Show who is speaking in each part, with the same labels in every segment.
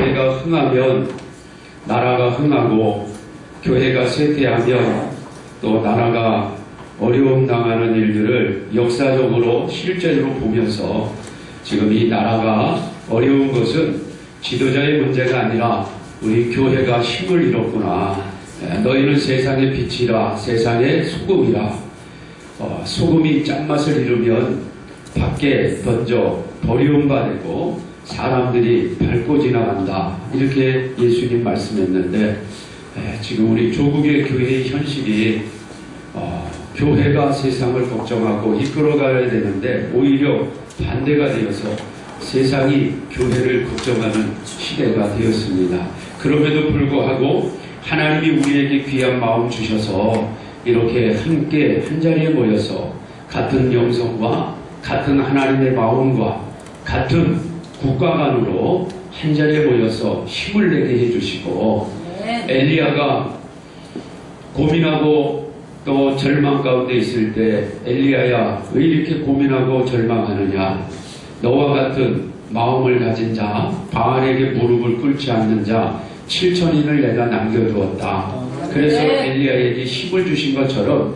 Speaker 1: 교회가 흥하면 나라가 흥하고, 교회가 쇠퇴하면 또 나라가 어려움 당하는 일들을 역사적으로 실제로 보면서 지금 이 나라가 어려운 것은 지도자의 문제가 아니라 우리 교회가 힘을 잃었구나. 너희는 세상의 빛이라, 세상의 소금이라. 소금이 짠맛을 잃으면 밖에 던져 버리움바 되고 사람들이 밟고 지나간다. 이렇게 예수님 말씀했는데, 지금 우리 조국의 교회의 현실이 교회가 세상을 걱정하고 이끌어가야 되는데 오히려 반대가 되어서 세상이 교회를 걱정하는 시대가 되었습니다. 그럼에도 불구하고 하나님이 우리에게 귀한 마음 주셔서 이렇게 함께 한자리에 모여서 같은 영성과 같은 하나님의 마음과 같은 국가관으로 한자리에 모여서 힘을 내게 해주시고, 엘리야가 고민하고 또 절망 가운데 있을 때, 엘리야야 왜 이렇게 고민하고 절망하느냐, 너와 같은 마음을 가진 자, 바알에게 무릎을 꿇지 않는 자 7,000인을 내가 남겨두었다. 그래서 엘리야에게 힘을 주신 것처럼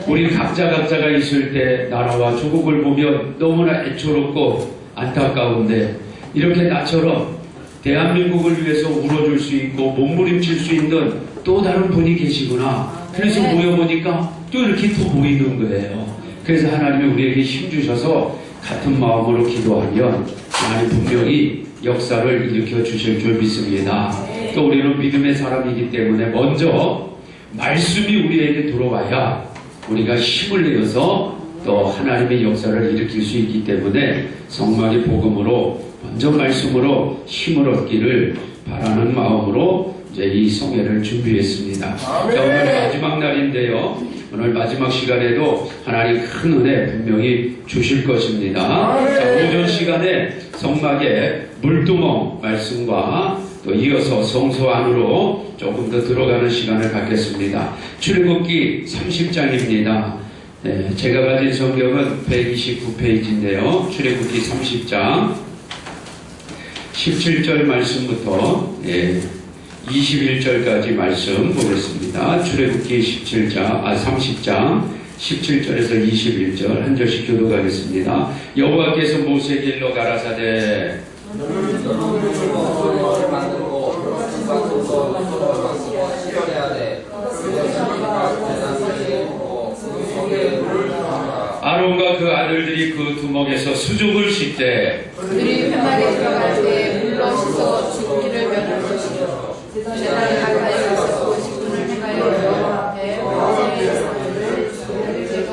Speaker 1: 우리 각자가 있을 때 나라와 조국을 보면 너무나 애처롭고 안타까운데, 이렇게 나처럼 대한민국을 위해서 울어줄 수 있고 몸부림칠 수 있는 또 다른 분이 계시구나. 그래서 모여보니까 또 이렇게 또 보이는 거예요. 그래서 하나님이 우리에게 힘 주셔서 같은 마음으로 기도하면 하나님 분명히 역사를 일으켜 주실 줄 믿습니다. 또 우리는 믿음의 사람이기 때문에 먼저 말씀이 우리에게 들어와야 우리가 힘을 내어서 또 하나님의 역사를 일으킬 수 있기 때문에 성막의 복음으로 먼저 말씀으로 힘을 얻기를 바라는 마음으로 이제 이 성회를 준비했습니다. 자, 오늘 마지막 날인데요. 오늘 마지막 시간에도 하나님 큰 은혜 분명히 주실 것입니다. 자, 오전 시간에 성막의 물두멍 말씀과 또 이어서 성소 안으로 조금 더 들어가는 시간을 갖겠습니다. 출애굽기 30장입니다. 네, 제가 가진 성경은 129페이지인데요. 출애굽기 30장 17절 말씀부터 21절까지 말씀 보겠습니다. 출애굽기 30장 17절에서 21절 한 절씩 교독하겠습니다. 여호와께서 모세에게 일러 가라사대 아론과 그 아들들이 그 두목에서 수족을 씻되
Speaker 2: 그들이 편하게 들어갈 때 물로 씻어 죽기를 면할 것이요 제단에 가까이 가서 50분을 행하여 여호와 앞에 번제의 사물을 드리고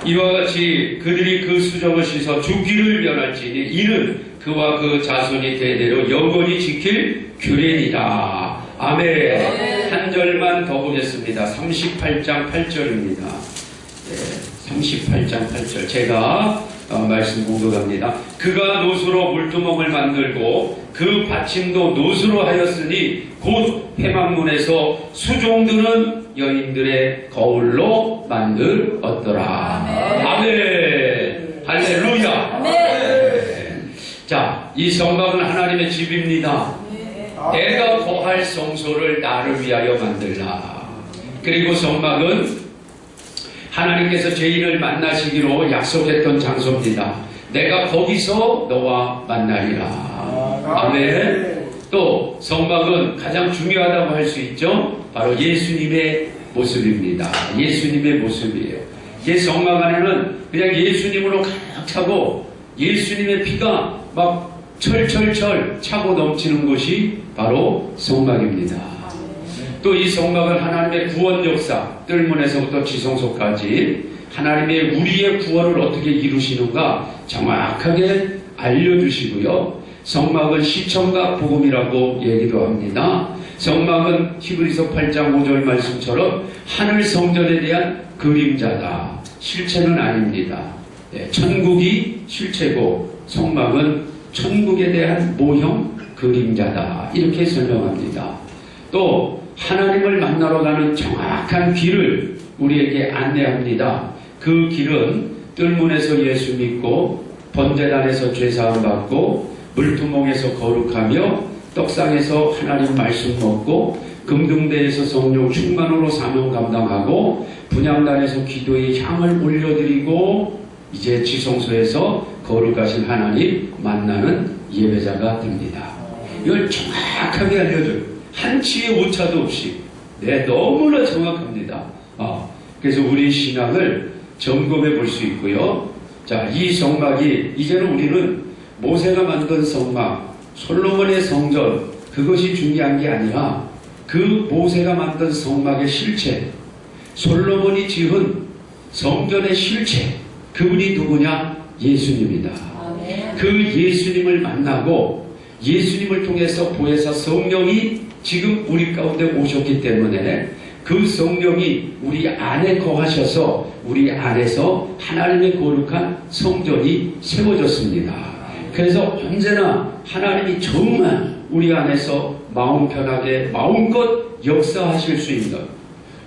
Speaker 1: 이와 같이 그들이 그 수족을 씻어 죽기를 면할지니 이는 그와 그 자손이 대대로 영원히 지킬 규례니라. 아멘. 한 절만 더 보겠습니다. 38장 8절입니다. 38장 8절 제가 말씀 공독합니다. 그가 노수로 물두멍을 만들고 그 받침도 노수로 하였으니 곧 회막문에서 수종들은 여인들의 거울로 만들었더라. 아멘. 할렐루야. 아멘. 자, 이 성막은 하나님의 집입니다. 내가 거할 성소를 나를 위하여 만들라. 그리고 성막은 하나님께서 죄인을 만나시기로 약속했던 장소입니다. 내가 거기서 너와 만나리라. 아멘. 또 성막은 가장 중요하다고 할 수 있죠. 바로 예수님의 모습입니다. 예수님의 모습이에요. 이 성막 안에는 그냥 예수님으로 가득 차고 예수님의 피가 막 철철철 차고 넘치는 곳이 바로 성막입니다. 또 이 성막은 하나님의 구원 역사, 뜰문에서부터 지성소까지 하나님의 우리의 구원을 어떻게 이루시는가 정확하게 알려주시고요. 성막은 시청각 복음이라고 얘기도 합니다. 성막은 히브리서 8장 5절 말씀처럼 하늘 성전에 대한 그림자다. 실체는 아닙니다. 천국이 실체고 성막은 천국에 대한 모형 그림자다. 이렇게 설명합니다. 또 하나님을 만나러 가는 정확한 길을 우리에게 안내합니다. 그 길은 뜰문에서 예수 믿고 번제단에서 죄사함 받고 물두멍에서 거룩하며 떡상에서 하나님 말씀 먹고 금등대에서 성령 충만으로 사명 감당하고 분향단에서 기도의 향을 올려드리고 이제 지성소에서 거룩하신 하나님 만나는 예배자가 됩니다. 이걸 정확하게 알려줘요. 한치의 오차도 없이. 네, 너무나 정확합니다. 그래서 우리 신앙을 점검해 볼 수 있고요. 자, 이 성막이 이제는 우리는 모세가 만든 성막, 솔로몬의 성전, 그것이 중요한 게 아니라 그 모세가 만든 성막의 실체, 솔로몬이 지은 성전의 실체, 그분이 누구냐? 예수님이다. 그 예수님을 만나고 예수님을 통해서 보혜사 성령이 지금 우리 가운데 오셨기 때문에 그 성령이 우리 안에 거하셔서 우리 안에서 하나님의 거룩한 성전이 세워졌습니다. 그래서 언제나 하나님이 정말 우리 안에서 마음 편하게 마음껏 역사하실 수 있는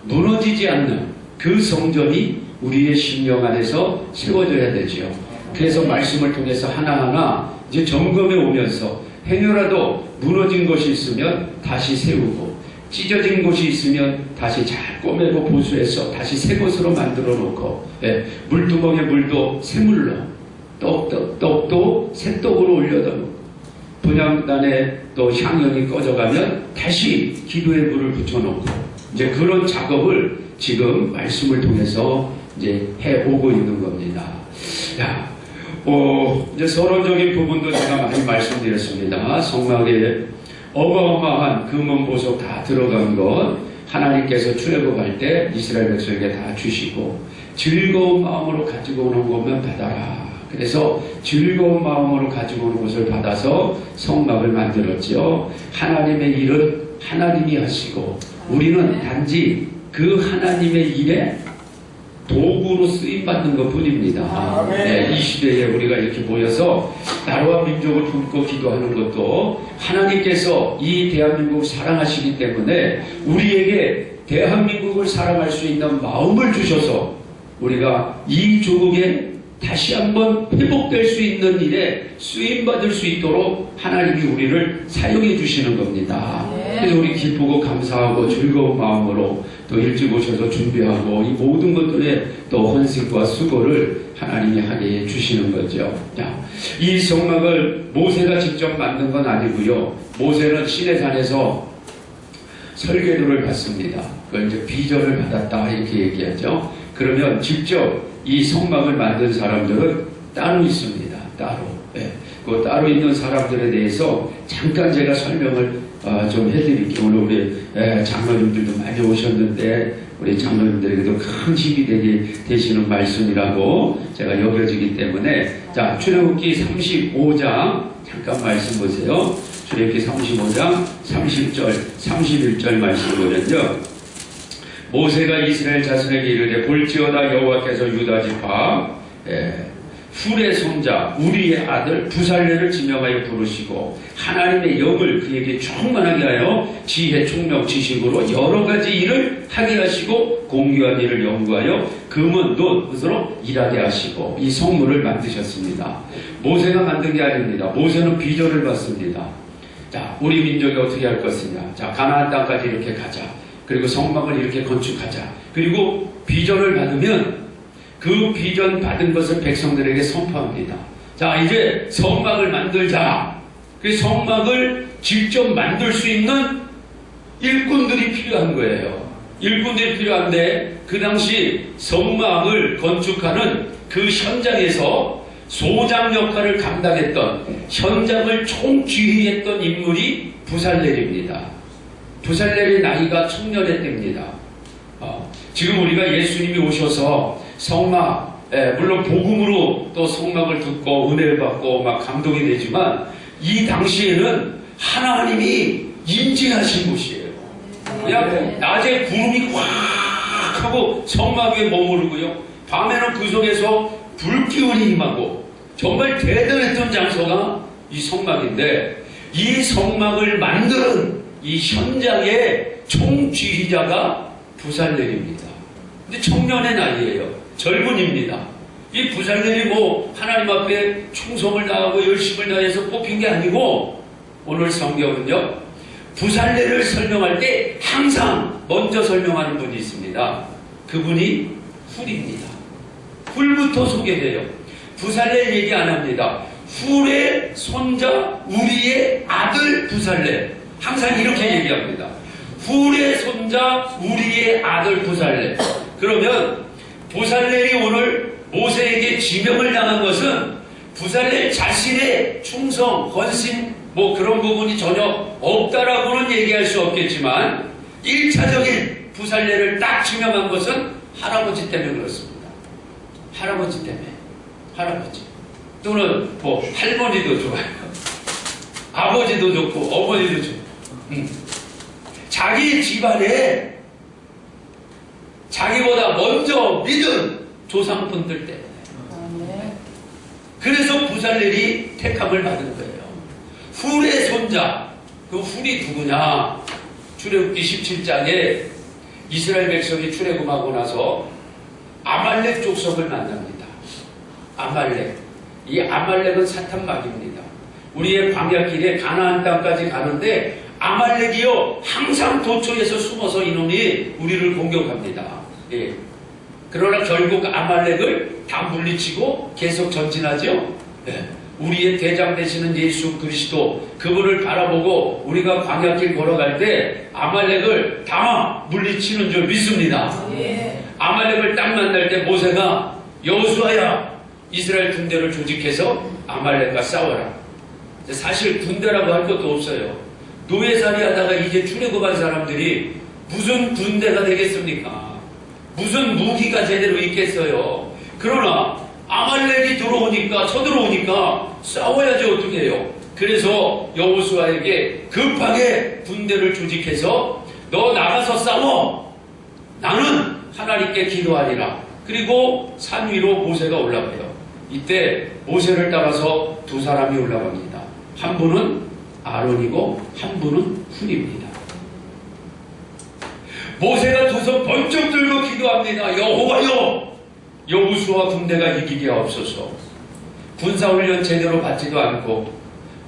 Speaker 1: 무너지지 않는 그 성전이 우리의 심령 안에서 세워져야 되지요. 그래서 말씀을 통해서 하나하나 이제 점검해 오면서 행여라도 무너진 것이 있으면 다시 세우고 찢어진 곳이 있으면 다시 잘 꼬매고 보수해서 다시 새 것으로 만들어 놓고 물두멍에 물도 새물로 떡도 새떡으로 올려다 놓고 분향단에 또 향연이 꺼져가면 다시 기도의 불을 붙여놓고 이제 그런 작업을 지금 말씀을 통해서 이제 해오고 있는 겁니다. 야, 이제 서론적인 부분도 제가 많이 말씀드렸습니다. 성막에 어마어마한 금은 보석 다 들어간 것 하나님께서 출애굽할 때 이스라엘 백성에게 다 주시고 즐거운 마음으로 가지고 오는 것만 받아라. 그래서 즐거운 마음으로 가지고 오는 것을 받아서 성막을 만들었죠. 하나님의 일은 하나님이 하시고 우리는 단지 그 하나님의 일에 도구로 쓰임받는 것 뿐입니다. 네, 이 시대에 우리가 이렇게 모여서 나라와 민족을 품고 기도하는 것도 하나님께서 이 대한민국을 사랑하시기 때문에 우리에게 대한민국을 사랑할 수 있는 마음을 주셔서 우리가 이 조국에 다시 한번 회복될 수 있는 일에 쓰임받을 수 있도록 하나님이 우리를 사용해 주시는 겁니다. 그래서 우리 기쁘고 감사하고 즐거운 마음으로 또 일찍 오셔서 준비하고 이 모든 것들에 또 헌신과 수고를 하나님이 하게 해주시는 거죠. 자, 이 성막을 모세가 직접 만든 건 아니고요. 모세는 시내산에서 설계도를 받습니다. 그걸 이제 비전을 받았다 이렇게 얘기하죠. 그러면 직접 이 성막을 만든 사람들은 따로 있습니다. 따로. 그 따로 있는 사람들에 대해서 잠깐 제가 설명을 좀 해드릴게요. 오늘 우리 장로님들도 많이 오셨는데 우리 장로님들에게도 큰 힘이 되시는 말씀이라고 제가 여겨지기 때문에 자, 출애굽기 35장 잠깐 말씀 보세요. 출애굽기 35장 30절 31절 말씀 보면요. 모세가 이스라엘 자손에게 이르되 볼지어다 여호와께서 유다 지파 훌의 손자 우리의 아들 부살레를 지명하여 부르시고 하나님의 영을 그에게 충만하게 하여 지혜 총명 지식으로 여러 가지 일을 하게 하시고 공교한 일을 연구하여 금은 놋으로 일하게 하시고 이 성물을 만드셨습니다. 모세가 만든 게 아닙니다. 모세는 비전을 받습니다. 자, 우리 민족이 어떻게 할 것이냐. 자, 가나안 땅까지 이렇게 가자. 그리고 성막을 이렇게 건축하자. 그리고 비전을 받으면 그 비전 받은 것을 백성들에게 선포합니다. 자, 이제 성막을 만들자. 그 성막을 직접 만들 수 있는 일꾼들이 필요한 거예요. 일꾼들이 필요한데 그 당시 성막을 건축하는 그 현장에서 소장 역할을 감당했던 현장을 총지휘했던 인물이 부살렐입니다. 부살렐의 나이가 청년의 때입니다. 지금 우리가 예수님이 오셔서 성막, 물론 복음으로 또 성막을 듣고 은혜를 받고 막 감동이 되지만 이 당시에는 하나님이 임재하신 곳이에요. 그냥 낮에 구름이 꽉 하고 성막 위에 머무르고요. 밤에는 그 속에서 불기운이 임하고 정말 대단했던 장소가 이 성막인데 이 성막을 만드는 이 현장의 총지휘자가 부살렐입니다. 근데 청년의 나이예요. 젊은입니다. 이 부살렐이 뭐 하나님 앞에 충성을 다하고 열심을 다해서 뽑힌 게 아니고, 오늘 성경은요 부살렐을 설명할 때 항상 먼저 설명하는 분이 있습니다. 그분이 훌입니다. 훌부터 소개해요. 부살렐 얘기 안 합니다. 훌의 손자 우리의 아들 부살렐, 항상 이렇게 얘기합니다. 훌의 손자 우리의 아들 부살렐. 그러면 부살렐이 오늘 모세에게 지명을 당한 것은 부살렐 자신의 충성, 헌신 뭐 그런 부분이 전혀 없다라고는 얘기할 수 없겠지만 1차적인 부살렐을 딱 지명한 것은 할아버지 때문에 그렇습니다. 할아버지 때문에. 할아버지 또는 뭐 할머니도 좋아요. 아버지도 좋고 어머니도 좋고 자기 집안에 자기보다 먼저 믿은 조상분들 때문에. 그래서 부살렐이 택함을 받은 거예요. 훌의 손자, 그 훌이 누구냐? 출애굽기 17장에 이스라엘 백성이 출애굽하고 나서 아말렉 족속을 만납니다. 아말렉. 이 아말렉은 사탄막입니다. 우리의 광야길에 가나안 땅까지 가는데 아말렉이요 항상 도처에서 숨어서 이놈이 우리를 공격합니다. 예. 그러나 결국 아말렉을 다 물리치고 계속 전진하죠. 예. 우리의 대장 되시는 예수 그리스도, 그분을 바라보고 우리가 광야길 걸어갈 때 아말렉을 다 물리치는 줄 믿습니다. 예. 아말렉을 딱 만날 때 모세가 여호수아야 이스라엘 군대를 조직해서 아말렉과 싸워라. 사실 군대라고 할 것도 없어요. 노예살이 하다가 이제 출애굽한 사람들이 무슨 군대가 되겠습니까? 무슨 무기가 제대로 있겠어요? 그러나 아말렉이 들어오니까, 쳐들어오니까 싸워야지 어떻게 해요? 그래서 여호수아에게 급하게 군대를 조직해서 너 나가서 싸워! 나는 하나님께 기도하리라. 그리고 산 위로 모세가 올라가요. 이때 모세를 따라서 두 사람이 올라갑니다. 한 분은 아론이고 한 분은 훌입니다. 모세가 두 손 번쩍 들고 기도합니다. 여호와여, 여호수아 군대가 이기게 하옵소서. 군사훈련 제대로 받지도 않고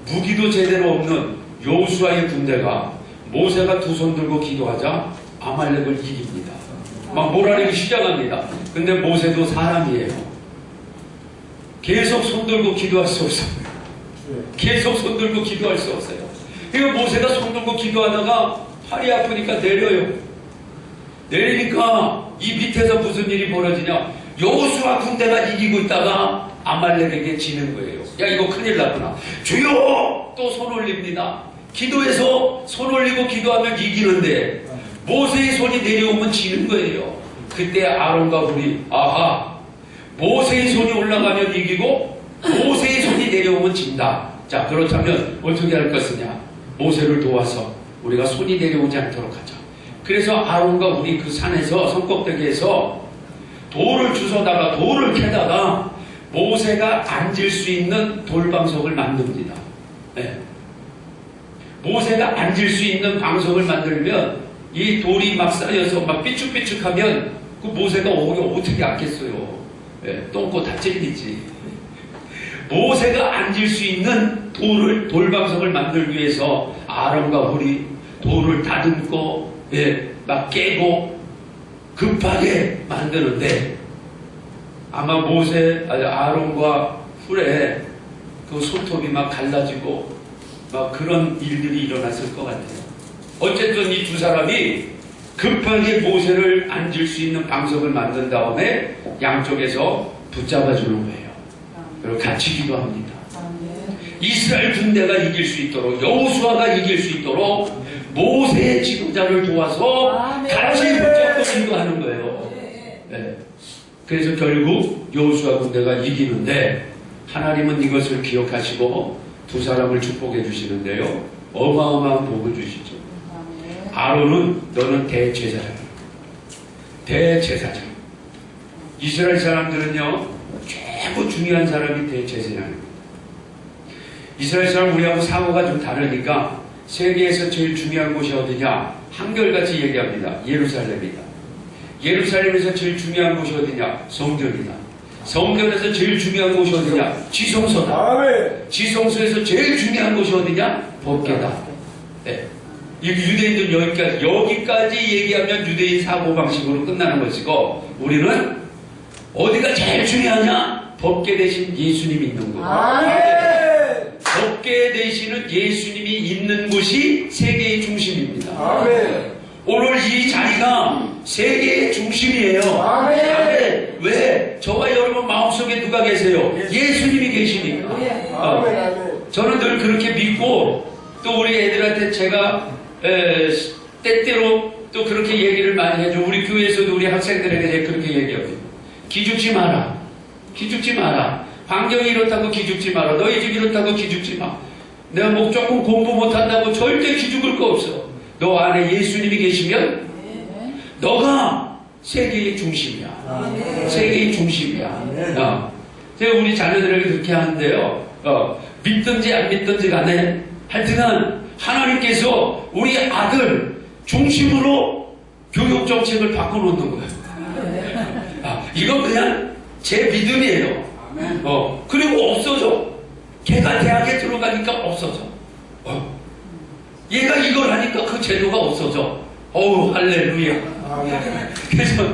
Speaker 1: 무기도 제대로 없는 여호수아의 군대가 모세가 두 손 들고 기도하자 아말렉을 이깁니다. 막 몰아내기 시작합니다. 근데 모세도 사람이에요. 계속 손 들고 기도할 수 없어요. 계속 손 들고 기도할 수 없어요. 그러니까 모세가 손 들고 기도하다가 팔이 아프니까 내려요. 내리니까 이 밑에서 무슨 일이 벌어지냐? 여호수아 군대가 이기고 있다가 아말렉에게 지는 거예요. 야, 이거 큰일 났구나. 주여! 또 손 올립니다. 기도해서 손 올리고 기도하면 이기는데 모세의 손이 내려오면 지는 거예요. 그때 아론과 훌이 아하, 모세의 손이 올라가면 이기고 모세의 손이 내려오면 진다. 자, 그렇다면 어떻게 할 것이냐? 모세를 도와서 우리가 손이 내려오지 않도록 하자. 그래서 아론과 훌이 그 산에서 성껍데기에서 돌을 주워다가 돌을 캐다가 모세가 앉을 수 있는 돌방석을 만듭니다. 네. 모세가 앉을 수 있는 방석을 만들면 이 돌이 막 쌓여서 막 삐쭉삐쭉하면 그 모세가 어떻게 앉겠어요? 네, 똥꼬 다 찔리지. 모세가 앉을 수 있는 돌방석을 만들기 위해서 아론과 훌이 돌을 다듬고, 예, 막 깨고 급하게 만드는데 아마 아론과 훌의 그 손톱이 막 갈라지고 막 그런 일들이 일어났을 것 같아요. 어쨌든 이 두 사람이 급하게 모세를 앉을 수 있는 방석을 만든 다음에 양쪽에서 붙잡아 주는 거예요. 그리고 같이 기도합니다. 이스라엘 군대가 이길 수 있도록, 여호수아가 이길 수 있도록 모세의 지도자를 도와서 같이 붙잡고 기도하는 거예요. 네. 그래서 결국 여호수아 군대가 이기는데 하나님은 이것을 기억하시고 두 사람을 축복해 주시는데요. 어마어마한 복을 주시죠. 아론은 너는 대제사장. 대제사장. 이스라엘 사람들은요, 최고 중요한 사람이 대제사장입니다. 이스라엘 사람 우리하고 사고가 좀 다르니까 세계에서 제일 중요한 곳이 어디냐? 한결같이 얘기합니다. 예루살렘이다. 예루살렘에서 제일 중요한 곳이 어디냐? 성전이다. 성전에서 제일 중요한 곳이 어디냐? 지성소다.
Speaker 3: 아멘.
Speaker 1: 지성소에서 제일 중요한 곳이 어디냐? 법궤다. 네. 이 유대인들 여기까지 얘기하면 유대인 사고방식으로 끝나는 것이고, 우리는 어디가 제일 중요하냐? 법궤 대신 예수님이 있는 곳.
Speaker 3: 아멘.
Speaker 1: 법궤 대신은 예수님이 있는 곳이 세계의 중심입니다.
Speaker 3: 아멘.
Speaker 1: 오늘 이 자리가 세계의 중심이에요.
Speaker 3: 아멘.
Speaker 1: 아멘. 왜? 저와 여러분 마음속에 누가 계세요? 예수님이 계시니까.
Speaker 3: 아멘. 아멘.
Speaker 1: 저는 늘 그렇게 믿고, 또 우리 애들한테 제가 때때로 또 그렇게 얘기를 많이 해줘. 우리 교회에서도 우리 학생들에게 그렇게 얘기해요. 기죽지 마라. 기죽지 마라. 환경이 이렇다고 기죽지 마라. 너희 집 이렇다고 기죽지 마. 내가 뭐 조금 공부 못한다고 절대 기죽을 거 없어. 너 안에 예수님이 계시면 너가 세계의 중심이야. 세계의 중심이야. 제가 우리 자녀들에게 그렇게 하는데요. 믿든지 안 믿든지 간에 하여튼간 하나님께서 우리 아들 중심으로 교육 정책을 바꿔놓는 거예요. 이건 그냥 제 믿음이에요. 그리고 없어져. 걔가 대학에 들어가니까 없어져. 얘가 이걸 하니까 그 제도가 없어져. 어우, 할렐루야. 그래서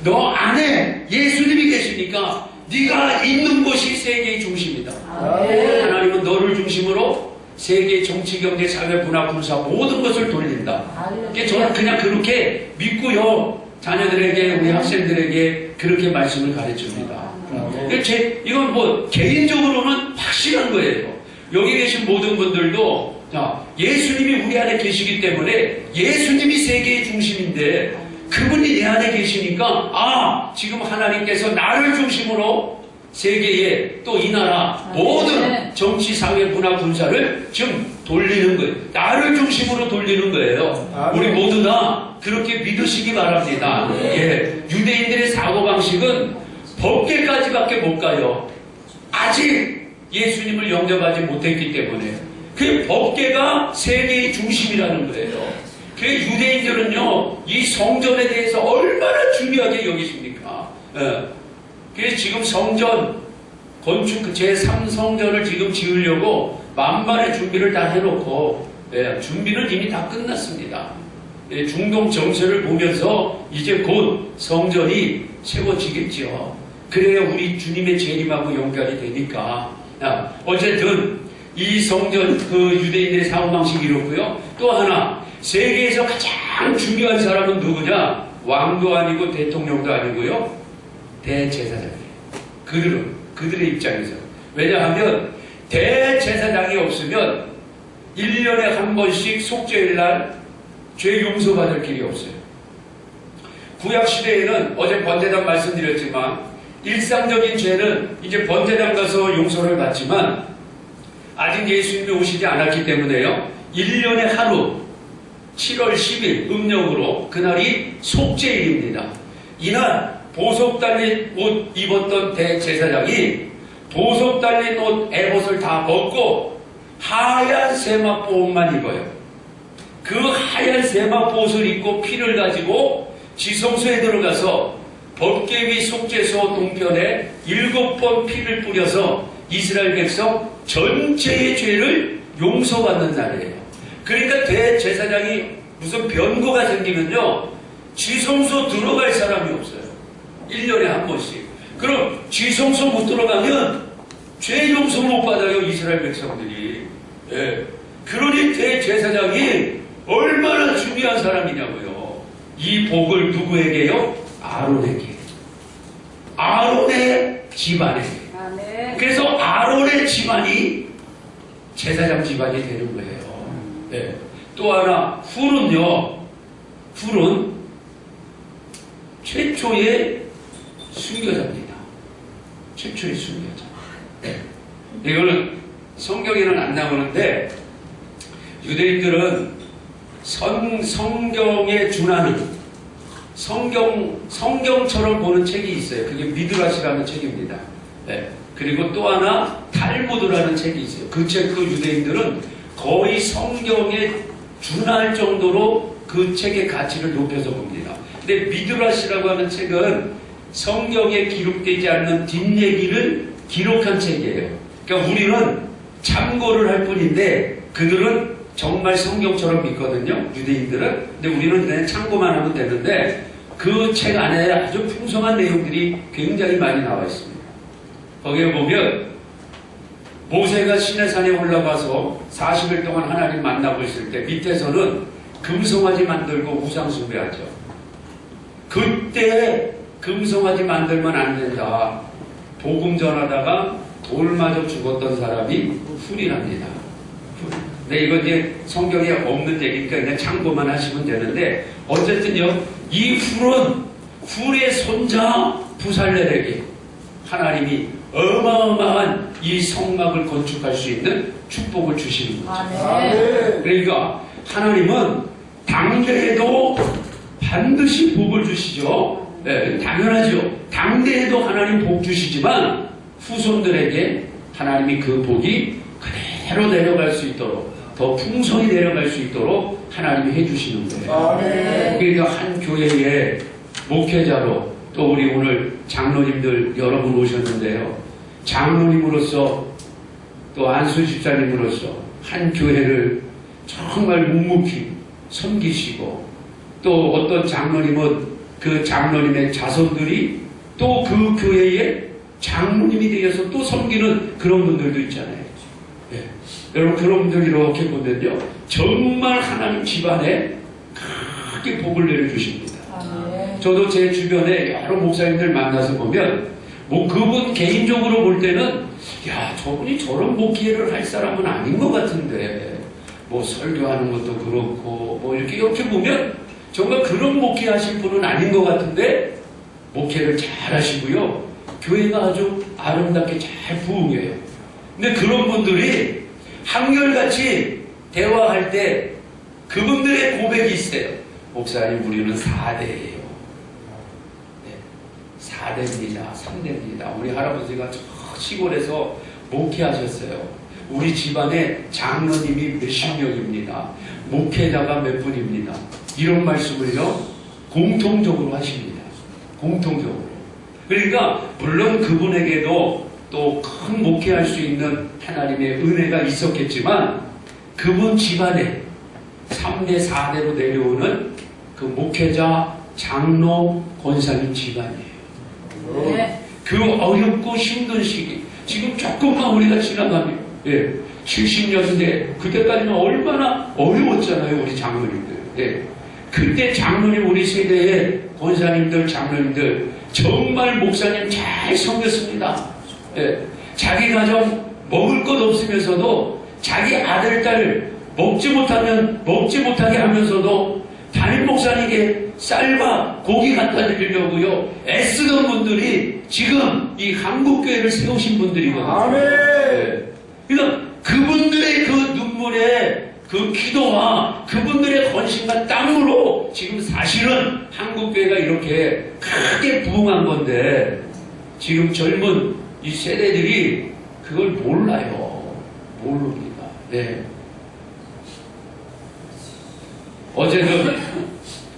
Speaker 1: 너 안에 예수님이 계시니까 네가 있는 곳이 세계의 중심이다. 하나님은 너를 중심으로 세계 정치, 경제, 사회, 문화, 군사 모든 것을 돌린다. 저는 그냥 그렇게 믿고요. 자녀들에게, 우리 학생들에게 그렇게 말씀을 가르칩니다. 이건 뭐 개인적으로는 확실한 거예요. 여기 계신 모든 분들도 예수님이 우리 안에 계시기 때문에 예수님이 세계의 중심인데 그분이 내 안에 계시니까 지금 하나님께서 나를 중심으로 세계에 또 이 나라 모든 정치, 사회, 문화, 군사를 지금 돌리는 거예요. 나를 중심으로 돌리는 거예요. 우리 모두 다 그렇게 믿으시기 바랍니다. 유대인들의 사고방식은 법궤까지밖에 못 가요. 아직 예수님을 영접하지 못했기 때문에. 그 법궤가 세계의 중심이라는 거예요. 그 유대인들은요, 이 성전에 대해서 얼마나 중요하게 여기십니까? 그래서 지금 성전, 건축, 제3성전을 지금 지으려고 만반의 준비를 다 해놓고, 준비는 이미 다 끝났습니다. 중동 정세를 보면서 이제 곧 성전이 세워지겠죠. 그래야 우리 주님의 재림하고 연결이 되니까. 어쨌든 이 성전, 그 유대인의 사고방식이 이렇고요. 또 하나, 세계에서 가장 중요한 사람은 누구냐? 왕도 아니고 대통령도 아니고요. 대제사장이에요. 그들의 입장에서. 왜냐하면 대제사장이 없으면 1년에 한 번씩 속죄일날 죄 용서받을 길이 없어요. 구약시대에는 어제 번제단 말씀드렸지만 일상적인 죄는 이제 번제단 가서 용서를 받지만 아직 예수님이 오시지 않았기 때문에요. 1년에 하루 7월 10일 음력으로 그날이 속죄일입니다. 이날 보석 달린 옷 입었던 대제사장이 보석 달린 옷 에봇을 다 벗고 하얀 세마포 옷만 입어요. 그 하얀 세마포 옷을 입고 피를 가지고 지성소에 들어가서 법궤 위 속죄소 동편에 7번 피를 뿌려서 이스라엘 백성 전체의 죄를 용서받는 날이에요. 그러니까 대제사장이 무슨 변고가 생기면요, 지성소 들어갈 사람이 없어요. 1년에 한 번씩. 그럼 지성소 못 들어가면 죄 용서 못 받아요, 이스라엘 백성들이. 그러니 대제사장이 얼마나 중요한 사람이냐고요. 이 복을 누구에게요? 아론에게. 아론의 집안에게. 그래서 아론의 집안이 제사장 집안이 되는 거예요. 또 하나, 훌은요. 훌은 최초의 순교자입니다. 최초의 순교자. 이거는 성경에는 안 나오는데 유대인들은 성경에 준하는 성경처럼 보는 책이 있어요. 그게 미드라시라는 책입니다. 그리고 또 하나 탈무드라는 책이 있어요. 그 유대인들은 거의 성경에 준할 정도로 그 책의 가치를 높여서 봅니다. 근데 미드라시라고 하는 책은 성경에 기록되지 않는 뒷얘기를 기록한 책이에요. 그러니까 우리는 참고를 할 뿐인데 그들은 정말 성경처럼 믿거든요. 유대인들은. 근데 우리는 그냥 참고만 하면 되는데 그 책 안에 아주 풍성한 내용들이 굉장히 많이 나와 있습니다. 거기에 보면 모세가 시내산에 올라가서 40일 동안 하나님 만나고 있을 때 밑에서는 금송아지 만들고 우상 숭배하죠. 그때 금송아지 만들면 안 된다. 복음 전하다가 돌 맞아 죽었던 사람이 훌이랍니다. 근데 이건 이제 성경에 없는 얘기니까 그냥 참고만 하시면 되는데 어쨌든요, 이 훌의 손자 부살렐에게 하나님이 어마어마한 이 성막을 건축할 수 있는 축복을 주시는 거죠.
Speaker 2: 아멘.
Speaker 1: 그러니까 하나님은 당대에도 반드시 복을 주시죠. 네, 당연하죠. 당대에도 하나님 복 주시지만 후손들에게 하나님이 그 복이 그대로 내려갈 수 있도록 더 풍성히 내려갈 수 있도록 하나님이 해주시는 거예요.
Speaker 3: 아멘.
Speaker 1: 그러니까 한 교회의 목회자로 또 우리 오늘 장로님들 여러분 오셨는데요. 장로님으로서 또 안수 집사님으로서 한 교회를 정말 묵묵히 섬기시고 또 어떤 장로님은 그 장로님의 자손들이 또 그 교회의 장로님이 되어서 또 섬기는 그런 분들도 있잖아요. 예. 여러분 그런 분들 이렇게 보면요. 정말 하나님 집안에 크게 복을 내려주십니다. 저도 제 주변에 여러 목사님들 만나서 보면 뭐 그분 개인적으로 볼 때는 야 저분이 저런 목회를 할 사람은 아닌 것 같은데 뭐 설교하는 것도 그렇고 뭐 이렇게 보면 정말 그런 목회하실 분은 아닌 것 같은데 목회를 잘 하시고요. 교회가 아주 아름답게 잘 부흥해요. 근데 그런 분들이 한결같이 대화할 때 그분들의 고백이 있어요. 목사님 우리는 4대예요. 4대입니다. 3대입니다. 우리 할아버지가 저 시골에서 목회하셨어요. 우리 집안에 장로님이 몇십 명입니다. 목회자가 몇 분입니다. 이런 말씀을요 공통적으로 하십니다. 공통적으로. 그러니까 물론 그분에게도 또 큰 목회할 수 있는 하나님의 은혜가 있었겠지만 그분 집안에 3대 4대로 내려오는 그 목회자 장로 권사님 집안이에요.
Speaker 2: 네.
Speaker 1: 그 어렵고 힘든 시기 지금 조금만 우리가 지나가면 70년대 그때까지는 얼마나 어려웠잖아요. 우리 장로님들. 그때 장로님 우리 세대의 권사님들 장로님들 정말 목사님 잘 섬겼습니다. 자기 가정 먹을 것 없으면서도 자기 아들 딸 먹지 못하게 하면서도 담임 목사님에게 쌀과 고기 갖다 드리려고요 애쓰던 분들이 지금 이 한국교회를 세우신 분들이거든요.
Speaker 3: 아멘.
Speaker 1: 그러니까 그분들의 그 눈물에 그 기도와 그분들의 헌신과 땀으로 지금 사실은 한국교회가 이렇게 크게 부흥한 건데 지금 젊은 이 세대들이 그걸 몰라요. 모릅니다. 어제는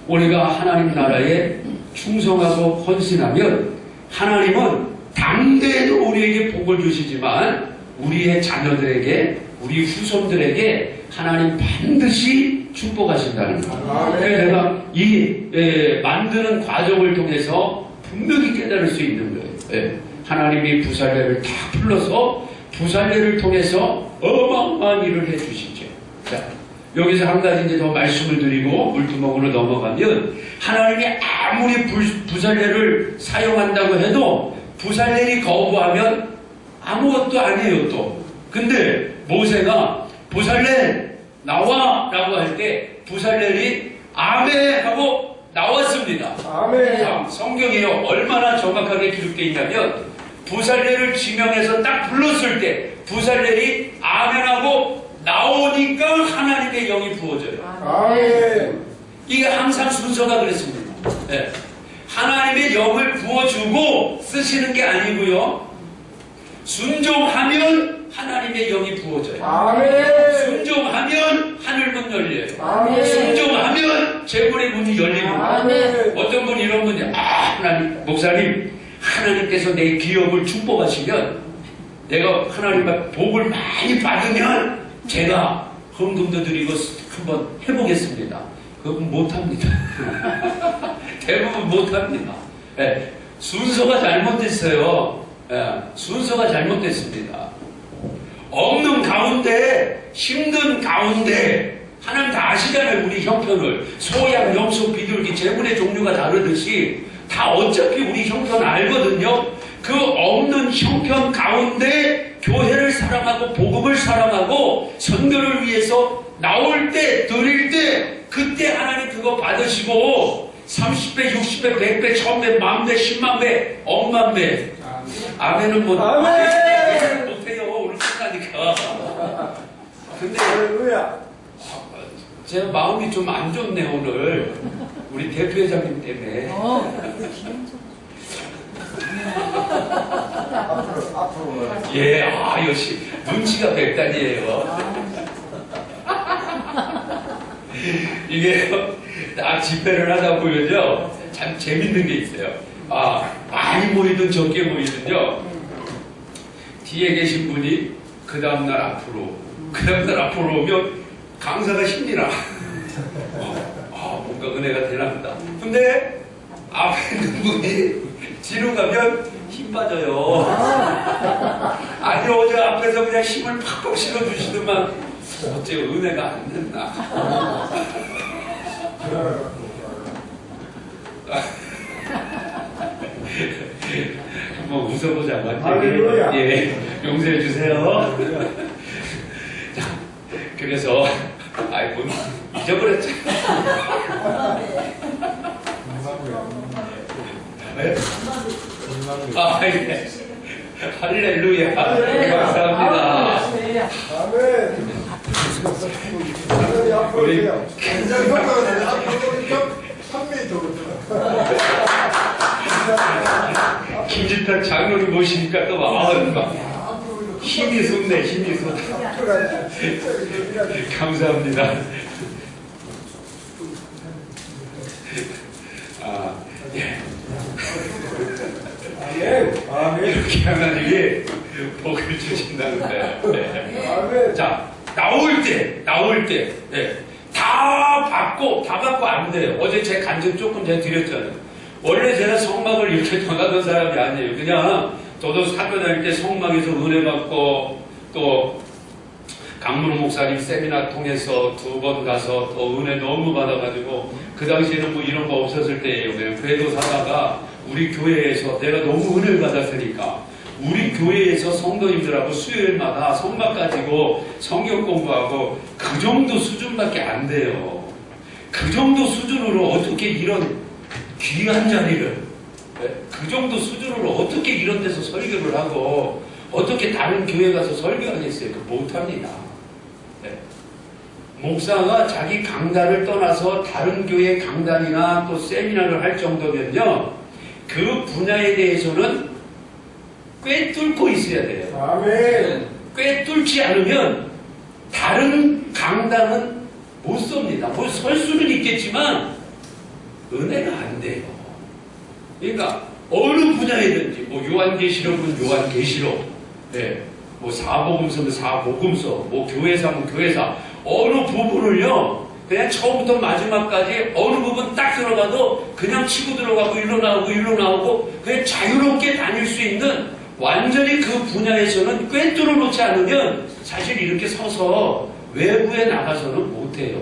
Speaker 1: 우리가 하나님 나라에 충성하고 헌신하면 하나님은 당대에도 우리에게 복을 주시지만 우리의 자녀들에게 우리 후손들에게 하나님 반드시 축복하신다는 거예요. 그래서 내가 이 만드는 과정을 통해서 분명히 깨달을 수 있는 거예요. 하나님이 부살레를 다 불러서 부살레를 통해서 어마어마한 일을 해주시죠. 자, 여기서 한 가지 이제 더 말씀을 드리고 물두멍으로 넘어가면 하나님이 아무리 부살레를 사용한다고 해도 부살렐이 거부하면 아무것도 아니에요 또. 근데 모세가 부살렐 나와 라고 할 때 부살렐이 아멘 하고 나왔습니다.
Speaker 3: 아멘.
Speaker 1: 자, 성경이요 얼마나 정확하게 기록되어 있냐면 부살렐을 지명해서 딱 불렀을 때 부살렐이 아멘하고 나오니까 하나님의 영이 부어져요.
Speaker 3: 아멘.
Speaker 1: 이게 항상 순서가 그랬습니다. 하나님의 영을 부어주고 쓰시는 게 아니고요. 순종하면 하나님의 영이 부어져요.
Speaker 3: 아멘.
Speaker 1: 순종하면 하늘문 열려요.
Speaker 3: 아멘.
Speaker 1: 순종하면 재물의 문이 열리는 거예요.
Speaker 3: 아멘.
Speaker 1: 어떤 분이 이런 분이 하나님 하나님, 목사님, 하나님께서 내 기업을 축복하시면 내가 하나님 앞에 복을 많이 받으면 제가 헌금도 드리고 한번 해보겠습니다. 그건 못합니다. 대부분 못합니다. 예, 순서가 잘못됐어요. 예, 순서가 잘못됐습니다. 없는 가운데, 힘든 가운데, 하나님 다 아시잖아요. 우리 형편을. 소양, 염소, 비둘기, 재물의 종류가 다르듯이 다 어차피 우리 형편 알거든요. 그 없는 형편 가운데 교회를 사랑하고 복음을 사랑하고 선교를 위해서 나올 때, 드릴 때, 그때 하나님 그거 받으시고 30배, 60배, 100배, 1000배, 10,000배, 100,000배, 억만 배. 아멘은 뭐
Speaker 3: 아멘!
Speaker 1: 못해요. 오늘 끝나니까. 근데
Speaker 3: 할렐루야.
Speaker 1: 제 마음이 좀 안 좋네 오늘. 우리 대표회장님 때문에.
Speaker 3: 앞으로.
Speaker 1: 예, 역시 눈치가 백단이에요. 이게 딱 집회를 하다 보면요, 참 재밌는 게 있어요. 많이 모이든 적게 모이든요, 뒤에 계신 분이 그 다음날 앞으로 오면 강사가 힘이나 뭔가 은혜가 되랍니다. 근데 앞에 있는 분이 뒤로 가면 힘 빠져요. 아니 어제 앞에서 그냥 힘을 팍팍 실어주시더만 어째 은혜가 안 됐나. 한번 웃어보자고.
Speaker 3: 할렐루야.
Speaker 1: 예, 용서해 주세요. 자, 그래서 뭐 잊어버렸죠. 네? 예. 할렐루야. 감사합니다.
Speaker 3: 아멘. 앞으로
Speaker 1: 우리-
Speaker 3: 오세요. 굉장히 효과가 앞으로 3m.
Speaker 1: 김진탁 장로님 모시니까 또 막 힘이 솟네, 힘이 솟네. 감사합니다. 예.
Speaker 3: 아멘.
Speaker 1: 이렇게 하나님이 복을 주신다는데. 네.
Speaker 3: 아멘.
Speaker 1: 자, 나올 때, 네. 다 받고 안 돼요. 어제 제 간증 조금 제가 드렸잖아요. 원래 제가 성막을 이렇게 전하던 사람이 아니에요. 그냥 저도 사교 다닐 때 성막에서 은혜 받고 또 강문호 목사님 세미나 통해서 2번 가서 또 은혜 너무 받아가지고 그 당시에는 뭐 이런 거 없었을 때예요. 그냥 궤도 사다가 우리 교회에서 내가 너무 은혜를 받았으니까 우리 교회에서 성도님들하고 수요일마다 성막 가지고 성경 공부하고 그 정도 수준밖에 안 돼요. 그 정도 수준으로 어떻게 이런 귀한 자리를, 그 정도 수준으로 어떻게 이런 데서 설교를 하고 어떻게 다른 교회 가서 설교하겠어요? 그 못합니다. 네. 목사가 자기 강단을 떠나서 다른 교회 강단이나 또 세미나를 할 정도면요, 그 분야에 대해서는 꿰뚫고 있어야 돼요.
Speaker 3: 아멘.
Speaker 1: 꿰뚫지 않으면 다른 강단은 못 섭니다. 뭐 설 수는 있겠지만 은혜가 안 돼요. 그러니까 어느 분야이든지 뭐 요한계시록은 요한계시록, 네, 뭐 사복음서는 사복음서, 뭐 교회사면 교회사, 어느 부분을요 그냥 처음부터 마지막까지 어느 부분 딱 들어가도 그냥 치고 들어가고 일로 나오고 그냥 자유롭게 다닐 수 있는, 완전히 그 분야에서는 꿰뚫어 놓지 않으면 사실 이렇게 서서 외부에 나가서는 못해요.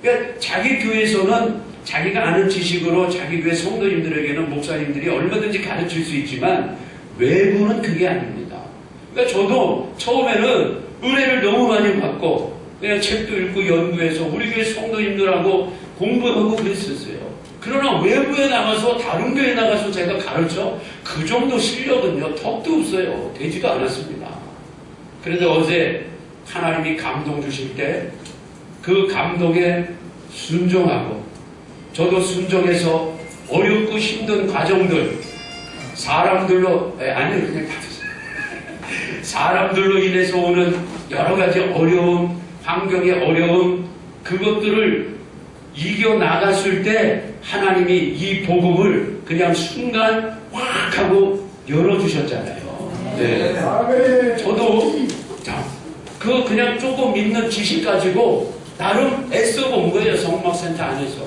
Speaker 1: 그러니까 자기 교회에서는 자기가 아는 지식으로 자기 교회 성도님들에게는 목사님들이 얼마든지 가르칠 수 있지만 외부는 그게 아닙니다. 그러니까 저도 처음에는 은혜를 너무 많이 받고 그냥 책도 읽고 연구해서 우리 교회 성도님들하고 공부하고 그랬었어요. 그러나 외부에 나가서 다른 교회에 나가서 제가 가르쳐 그 정도 실력은요 턱도 없어요. 되지도 않았습니다. 그런데 어제 하나님이 감동 주실 때 그 감동에 순종하고 저도 순종해서 어렵고 힘든 과정들, 사람들로 아니 그냥 받으세요. 사람들로 인해서 오는 여러 가지 어려움, 환경의 어려움, 그것들을 이겨 나갔을 때 하나님이 이 복음을 그냥 순간 확 하고 열어주셨잖아요. 네.
Speaker 3: 아멘.
Speaker 1: 저도 그냥 조금 믿는 지식 가지고 나름 애써 본 거예요. 성막센터 안에서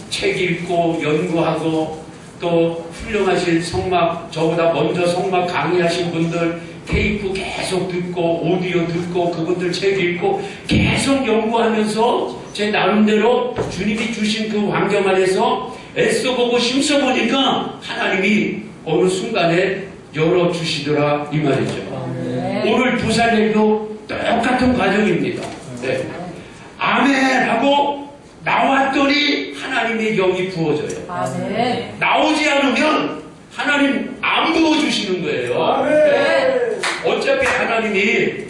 Speaker 1: 책 읽고 연구하고 또 훌륭하신 성막, 저보다 먼저 성막 강의하신 분들 테이프 계속 듣고 오디오 듣고 그분들 책 읽고 계속 연구하면서 제 나름대로 주님이 주신 그 환경 안에서 애써보고 힘써보니까 하나님이 어느 순간에 열어주시더라 이 말이죠. 오늘 부산에도 똑같은 과정입니다. 네. 아멘 하고 나왔더니 하나님의 영이 부어져요.
Speaker 2: 아멘.
Speaker 1: 나오지 않으면 하나님 안 부어주시는 거예요.
Speaker 3: 아멘.
Speaker 1: 네. 어차피 하나님이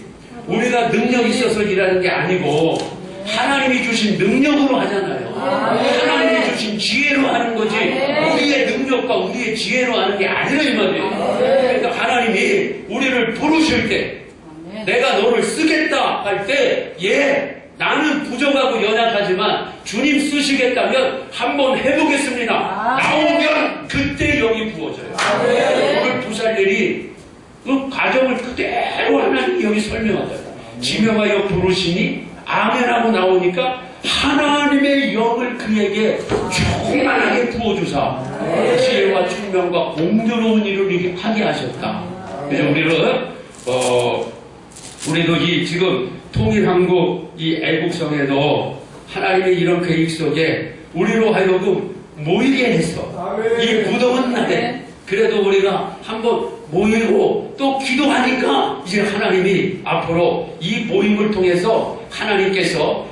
Speaker 1: 우리가 능력 있어서 일하는 게 아니고 하나님이 주신 능력으로 하잖아요. 하나님이 주신 지혜로 하는 거지 우리의 능력과 우리의 지혜로 하는 게 아니라 이 말이에요. 그러니까 하나님이 우리를 부르실 때 내가 너를 쓰겠다 할 때 나는 부족하고 연약하지만 주님 쓰시겠다면 한번 해보겠습니다. 나오면 그때 영이 부어져요. 오늘 부살일이 그 과정을 그대로 하나님이 여기 설명하잖아요. 지명하여 부르시니 아멘하고 나오니까 하나님의 영을 그에게 충만하게 부어주사 지혜와 총명과 공교로운 일을 하게 하셨다. 그래서 우리도 이 지금 통일한국 이 애국성에도 하나님의 이런 계획 속에 우리로 하여금 모이게 했어. 이 무더운 날에 그래도 우리가 한번 모이고 또 기도하니까 이제 하나님이 앞으로 이 모임을 통해서 하나님께서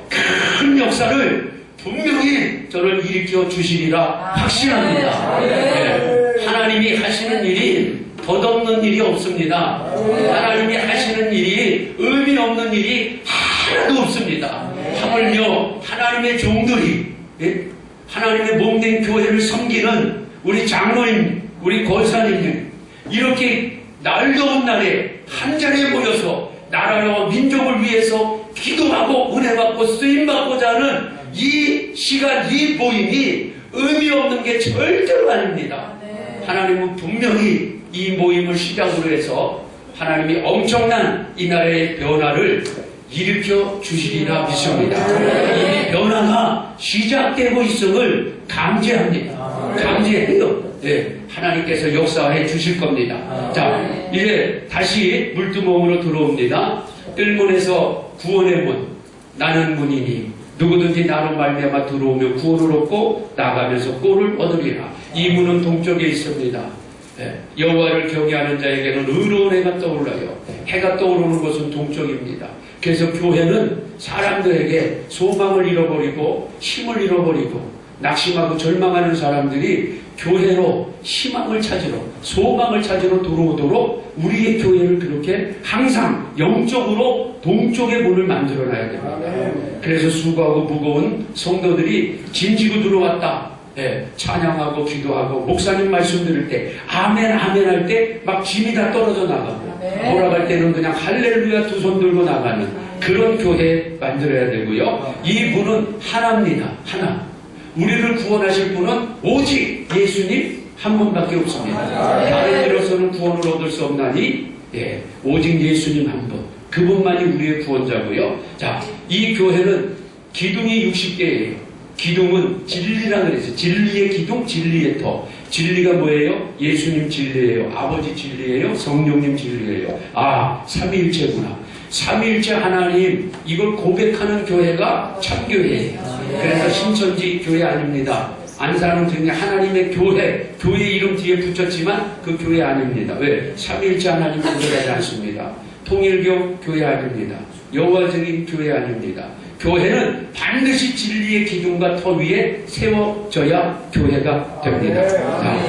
Speaker 1: 큰 역사를 분명히 저를 일으켜 주시리라 확신합니다. 네. 하나님이 하시는 일이 덧없는 일이 없습니다. 하나님이 하시는 일이 의미 없는 일이 하나도 없습니다. 하물며 하나님의 종들이 하나님의 몸된 교회를 섬기는 우리 장로님, 우리 권사님들 이렇게 날 더운 날에 한 자리에 모여서 나라와 민족을 위해서 기도하고 은혜받고 쓰임받고자 하는 이 시간, 이 모임이 의미 없는 게 절대로 아닙니다. 하나님은 분명히 이 모임을 시작으로 해서 하나님이 엄청난 이 나라의 변화를 일으켜 주시리라 믿습니다. 이 변화가 시작되고 있음을 강제합니다. 강제해요. 네, 하나님께서 역사해 주실 겁니다. 자, 이제 다시 물두멍으로 들어옵니다. 뜰문에서 구원의 문, 나는 문이니 누구든지 나로 말미암아 들어오며 구원을 얻고 나가면서 꼴을 얻으리라. 이 문은 동쪽에 있습니다. 네, 여호와를 경외하는 자에게는 의로운 해가 떠올라요. 해가 떠오르는 것은 동쪽입니다. 그래서 교회는 사람들에게 소망을 잃어버리고 힘을 잃어버리고 낙심하고 절망하는 사람들이 교회로 희망을 찾으러 소망을 찾으러 들어오도록 우리의 교회를 그렇게 항상 영적으로 동쪽의 문을 만들어놔야 됩니다. 그래서 수고하고 무거운 성도들이 짐지고 들어왔다. 네, 찬양하고 기도하고 목사님 말씀 들을 때 아멘 아멘 할 때 막 짐이 다 떨어져 나가고 돌아갈 때는 그냥 할렐루야 두 손 들고 나가는 그런 교회 만들어야 되고요. 이 문은 하나입니다. 하나. 우리를 구원하실 분은 오직 예수님 한 분밖에 없습니다. 다른 데로서는 구원을 얻을 수 없나니 오직 예수님 한 분. 그분만이 우리의 구원자고요. 자, 이 교회는 기둥이 60개예요. 기둥은 진리라 그랬어요. 진리의 기둥, 진리의 터. 진리가 뭐예요? 예수님 진리예요. 아버지 진리예요. 성령님 진리예요. 아, 삼위일체구나. 삼위일체 하나님, 이걸 고백하는 교회가 참교회예요. 그래서 신천지 교회 아닙니다. 안산은 등에 하나님의 교회, 교회 이름 뒤에 붙였지만 그 교회 아닙니다. 왜? 삼위일체 하나님은 들어가지 않습니다. 통일교 교회 아닙니다. 여호와 증인 교회 아닙니다. 교회는 반드시 진리의 기둥과 터 위에 세워져야 교회가 됩니다. 자,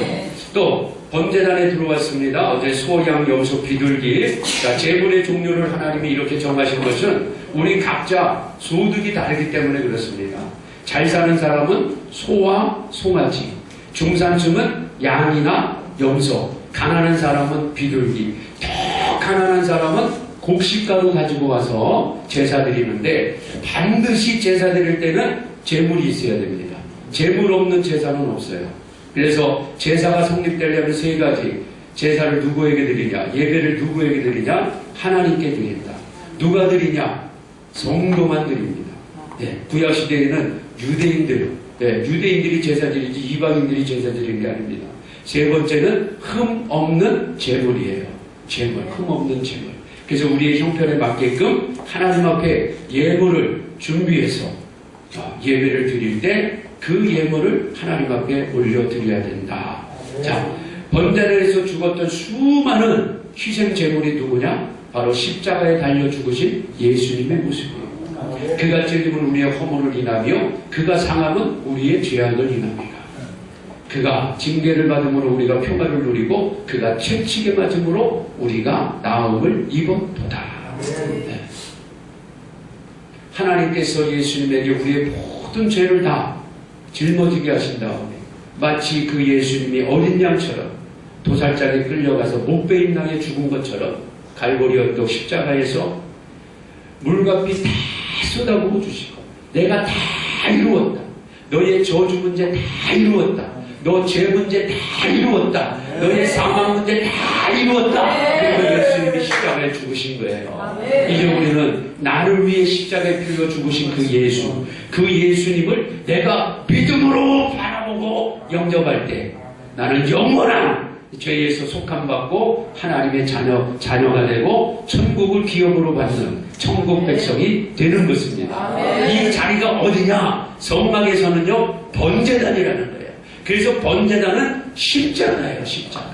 Speaker 1: 또 번제단에 들어왔습니다. 어제 소양, 염소, 비둘기. 자, 제물의 종류를 하나님이 이렇게 정하신 것은 우리 각자 소득이 다르기 때문에 그렇습니다. 잘 사는 사람은 소와 송아지, 중산층은 양이나 염소, 가난한 사람은 비둘기, 더 가난한 사람은 곡식가루 가지고 와서 제사 드리는데 반드시 제사 드릴 때는 재물이 있어야 됩니다. 재물 없는 제사는 없어요. 그래서 제사가 성립되려면 세 가지. 제사를 누구에게 드리냐? 예배를 누구에게 드리냐? 하나님께 드린다. 누가 드리냐? 성도만 드립니다. 네, 구약시대에는 유대인들이 제사 드리지 이방인들이 제사 드리는 게 아닙니다. 세 번째는 흠 없는 제물이에요. 제물, 흠 없는 제물. 그래서 우리의 형편에 맞게끔 하나님 앞에 예물을 준비해서 예배를 드릴 때 그 예물을 하나님 앞에 올려드려야 된다. 자, 번제단에서 죽었던 수많은 희생 제물이 누구냐? 바로 십자가에 달려 죽으신 예수님의 모습이에요. 그가 찔림은 우리의 허물을 인하며 그가 상함은 우리의 죄악을 인합니다. 그가 징계를 받음으로 우리가 평화를 누리고 그가 채찍에 맞음으로 우리가 나음을 입었도다. 네. 하나님께서 예수님에게 우리의 모든 죄를 다 짊어지게 하신 다음에 마치 그 예수님이 어린 양처럼 도살장에 끌려가서 목베임 당해 죽은 것처럼 갈보리 언덕 십자가에서 물과 피 다 쏟아부어 주시고 내가 다 이루었다. 너의 저주 문제 다 이루었다. 너 죄 문제 다 이루었다. 너의 사망 문제 다 이루었다. 그리고 예수님이 십자가에 죽으신 거예요. 이제 우리는 나를 위해 십자가에 피려 죽으신 그 예수님을 내가 믿음으로 바라보고 영접할 때 나는 영원한 죄에서 속함받고 하나님의 자녀가 되고 천국을 기업으로 받는 천국 백성이 되는 것입니다. 이 자리가 어디냐? 성막에서는요 번제단이라는 거예요. 그래서 번제단은 십자가예요. 십자가.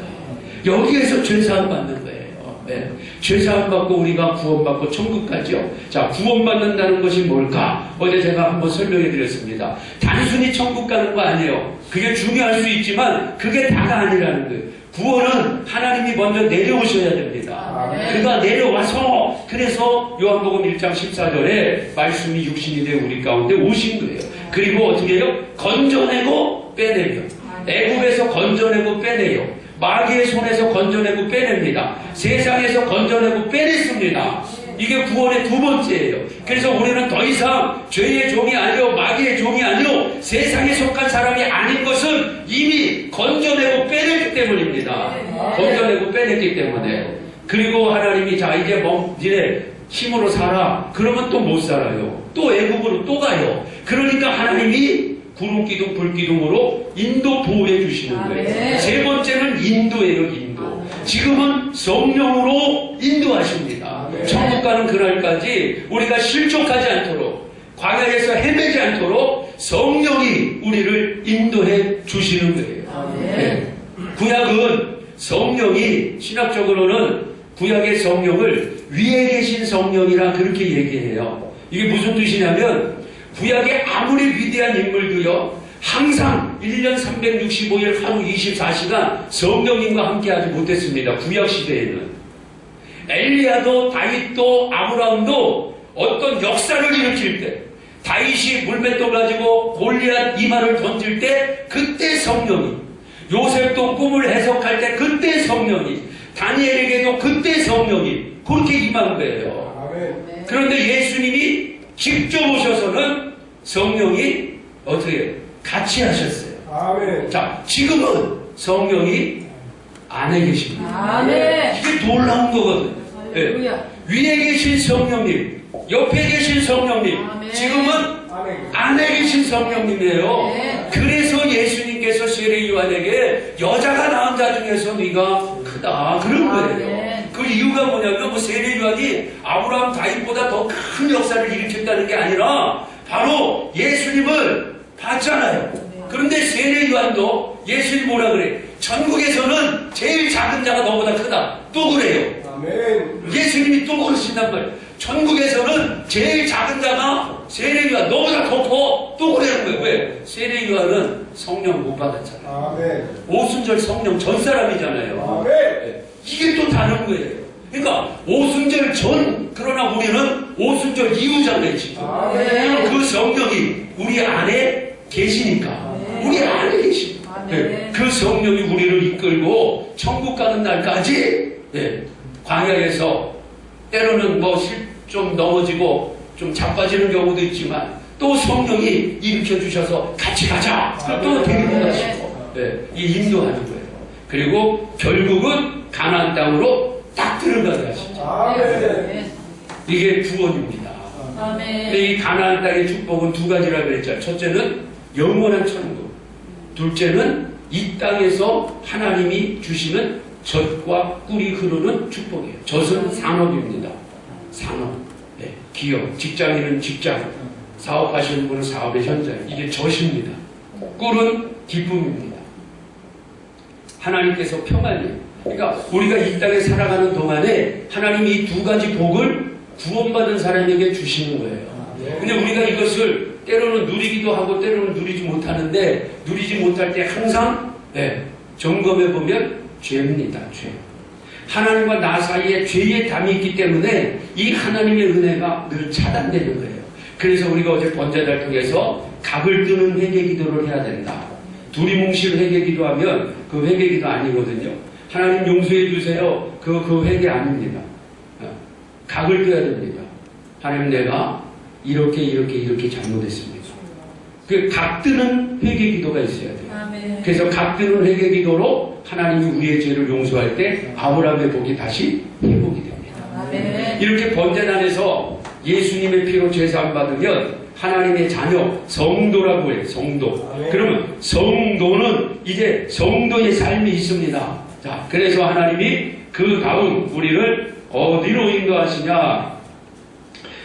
Speaker 1: 여기에서 죄사함 받는 거예요. 네. 죄사함 받고 우리가 구원받고 천국 가죠. 자, 구원받는다는 것이 뭘까? 어제 제가 한번 설명해 드렸습니다. 단순히 천국 가는 거 아니에요. 그게 중요할 수 있지만 그게 다가 아니라는 거예요. 구원은 하나님이 먼저 내려오셔야 됩니다. 그가 내려와서 그래서 요한복음 1장 14절에 말씀이 육신이 되어 우리 가운데 오신 거예요. 그리고 어떻게 해요? 건져내고 빼내요. 애굽에서 건져내고 빼내요. 마귀의 손에서 건져내고 빼냅니다. 세상에서 건져내고 빼냈습니다. 이게 구원의 두 번째예요. 그래서 우리는 더 이상 죄의 종이 아니요 마귀의 종이 아니요 세상에 속한 사람이 아닌 것은 이미 건져내고 빼냈기 때문입니다. 건져내고 빼냈기 때문에. 그리고 하나님이 자 이제 니네 힘으로 살아. 그러면 또 못 살아요. 또 애굽으로 또 가요. 그러니까 하나님이 구름기둥 불기둥으로 인도 보호해 주시는 거예요. 세 번째는 인도예요. 인도. 지금은 성령으로 인도하십니다. 천국 가는 그날까지 우리가 실족하지 않도록 광야에서 헤매지 않도록 성령이 우리를 인도해 주시는 거예요. 네. 구약은 성령이 신학적으로는 구약의 성령을 위에 계신 성령이라 그렇게 얘기해요. 이게 무슨 뜻이냐면 구약의 아무리 위대한 인물도요 항상 1년 365일 하루 24시간 성령님과 함께하지 못했습니다. 구약 시대에는 엘리야도 다윗도 아브라함도 어떤 역사를 일으킬 때 다윗이 물맷돌 가지고 골리앗 이마를 던질 때 그때 성령이 요셉도 꿈을 해석할 때 그때 성령이 다니엘에게도 그때 성령이 그렇게 임한 거예요. 그런데 예수님이 직접 오셔서는 성령이 어떻게 해요? 같이 하셨어요.
Speaker 3: 아멘.
Speaker 1: 자, 지금은 성령이 안에 계십니다.
Speaker 2: 아멘.
Speaker 1: 이게 놀라운 거거든요. 네. 위에 계신 성령님, 옆에 계신 성령님,
Speaker 2: 아멘.
Speaker 1: 지금은 안에 계신 성령님이에요.
Speaker 2: 네.
Speaker 1: 그래서 예수님께서 세례 요한에게 여자가 낳은 자 중에서 네가 크다 그런 거예요.
Speaker 2: 네.
Speaker 1: 그 이유가 뭐냐면 세례 요한이 아브라함 다윗보다 더 큰 역사를 일으켰다는 게 아니라 바로 예수님을 봤잖아요. 그런데 세례 요한도 예수님 뭐라 그래? 전국에서는 제일 작은 자가 너보다 크다. 또 그래요.
Speaker 3: 아멘.
Speaker 1: 예수님이 또 그러신단 말이에요. 전국에서는 제일 작은 자가 세례 요한 너보다 더 커. 또 그러는 거예요. 왜? 세례 요한은 성령 못 받았잖아요.
Speaker 3: 아멘.
Speaker 1: 오순절 성령 전 사람이잖아요.
Speaker 3: 아멘.
Speaker 1: 이게 또 다른 거예요. 그러니까 오순절 전 그러나 우리는 오순절 이후잖아요. 지금.
Speaker 3: 아멘.
Speaker 1: 그 성령이 우리 안에 계시니까 우리 안에 계십니다. 네. 그 성령이 우리를 이끌고 천국 가는 날까지 네. 광야에서 때로는 좀 넘어지고 좀 자빠지는 경우도 있지만 또 성령이 일으켜 주셔서 같이 가자. 또 데리고 가시고 이 인도하는 거예요. 그리고 결국은 가나안 땅으로 딱 들어가게 하시죠.
Speaker 3: 아멘.
Speaker 1: 이게 구원입니다. 근데 이 가나안 땅의 축복은 두 가지라고 그랬죠. 첫째는 영원한 천국, 둘째는 이 땅에서 하나님이 주시는 젖과 꿀이 흐르는 축복이에요. 젖은 산업입니다. 산업, 기업, 직장인은 직장, 사업하시는 분은 사업의 현장. 이게 젖입니다. 꿀은 기쁨입니다. 하나님께서 평안이에요. 그러니까 우리가 이 땅에 살아가는 동안에 하나님이 이 두 가지 복을 구원받은 사람에게 주시는 거예요. 근데 우리가 이것을 때로는 누리기도 하고 때로는 누리지 못하는데, 누리지 못할 때 항상 점검해 보면 죄입니다. 죄. 하나님과 나 사이에 죄의 담이 있기 때문에 이 하나님의 은혜가 늘 차단되는 거예요. 그래서 우리가 어제 번제를 통해서 각을 뜨는 회개기도를 해야 된다. 두리뭉실 회개기도하면 그 회개기도 아니거든요. 하나님 용서해 주세요. 그 회개 아닙니다. 각을 떠야 됩니다. 하나님, 내가 이렇게 잘못했습니다. 그 각 뜨는 회개기도가 있어야 돼요. 그래서 각 뜨는 회개기도로 하나님이 우리의 죄를 용서할 때 아브라함의 복이 다시 회복이 됩니다. 이렇게 번제단에서 예수님의 피로 죄사함 받으면 하나님의 자녀, 성도라고 해요. 성도. 그러면 성도는 이제 성도의 삶이 있습니다. 자, 그래서 하나님이 그 다음 우리를 어디로 인도하시냐?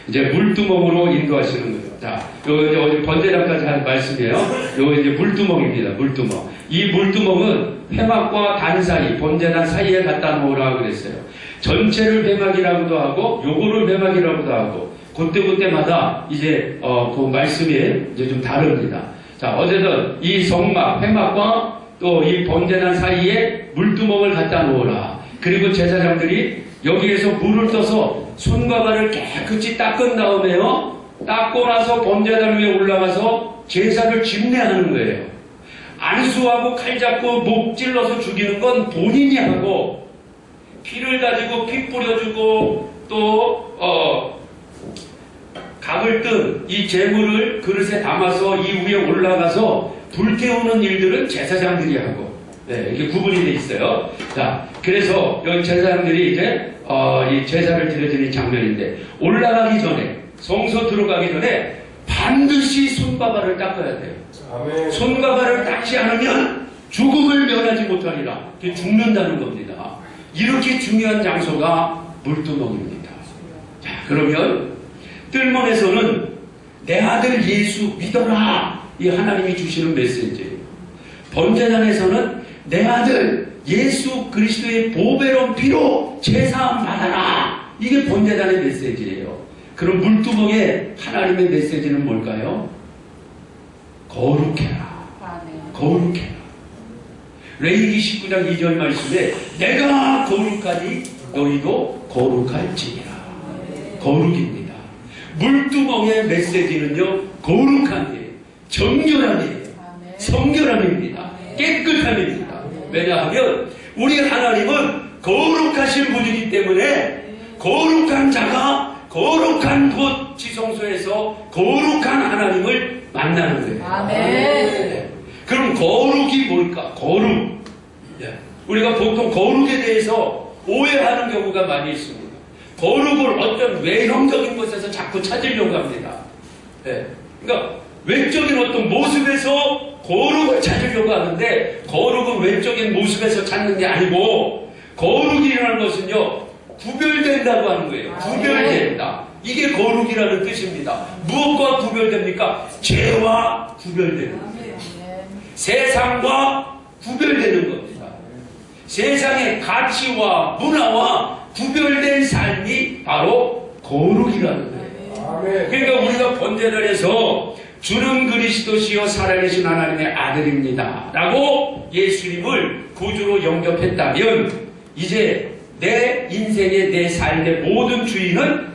Speaker 1: 이제 물두멍으로 인도하시는 거예요. 자, 요 이제 어디 번제단까지 한 말씀이에요. 요 이제 물두멍입니다. 물두멍. 이 물두멍은 회막과 단 사이, 번제단 사이에 갖다 놓으라고 그랬어요. 전체를 회막이라고도 하고, 요거를 회막이라고도 하고, 그때마다 이제 그 말씀이 이제 좀 다릅니다. 자, 어쨌든 이 성막, 회막과 또 이 번제단 사이에 물두멍을 갖다 놓으라. 그리고 제사장들이 여기에서 물을 떠서 손과 발을 깨끗이 닦은 다음에요, 닦고 나서 번제단 위에 올라가서 제사를 집례하는 거예요. 안수하고 칼 잡고 목 찔러서 죽이는 건 본인이 하고, 피를 가지고 피 뿌려주고 또 각을 뜬 이 재물을 그릇에 담아서 이 위에 올라가서 불태우는 일들은 제사장들이 하고, 이게 구분이 돼 있어요. 자, 그래서 여기 제사장들이 이제 이 제사를 드려지는 장면인데, 올라가기 전에, 성소 들어가기 전에 반드시 손과 발을 닦아야 돼요.
Speaker 3: 아멘.
Speaker 1: 손과 발을 닦지 않으면 죽음을 면하지 못하리라. 죽는다는 겁니다. 이렇게 중요한 장소가 물두멍입니다. 자, 그러면 뜰문에서는 내 아들 예수 믿어라, 이 하나님이 주시는 메시지예요. 번제단에서는 내 아들 예수 그리스도의 보배로운 피로 제사함 받아라, 이게 번제단의 메시지예요. 그럼 물두멍의 하나님의 메시지는 뭘까요? 거룩해라. 거룩해라. 레위기 19장 2절 말씀에 내가 거룩하니 너희도 거룩할지니라. 거룩입니다. 물두멍의 메시지는요, 거룩함이에요. 정결함이에요. 성결함입니다. 깨끗함입니다. 왜냐하면 우리 하나님은 거룩하신 분이기 때문에 거룩한 자가 거룩한 곳 지성소에서 거룩한 하나님을 만나는 거예요.
Speaker 2: 아멘.
Speaker 1: 그럼 거룩이 뭘까? 거룩. 우리가 보통 거룩에 대해서 오해하는 경우가 많이 있습니다. 거룩을 어떤 외형적인 것에서 자꾸 찾으려고 합니다. 그러니까 외적인 어떤 모습에서 거룩을 찾으려고 하는데, 거룩은 외적인 모습에서 찾는 게 아니고, 거룩이라는 것은요, 구별된다고 하는 거예요. 구별된다. 이게 거룩이라는 뜻입니다. 무엇과 구별됩니까? 죄와 구별되는 거예요. 세상과 구별되는 겁니다. 세상의 가치와 문화와 구별된 삶이 바로 거룩이라는 거예요. 그러니까 우리가 번제를 해서 주는 그리스도시요 살아계신 하나님의 아들입니다 라고 예수님을 구주로 영접했다면, 이제 내 인생의, 내 삶의 모든 주인은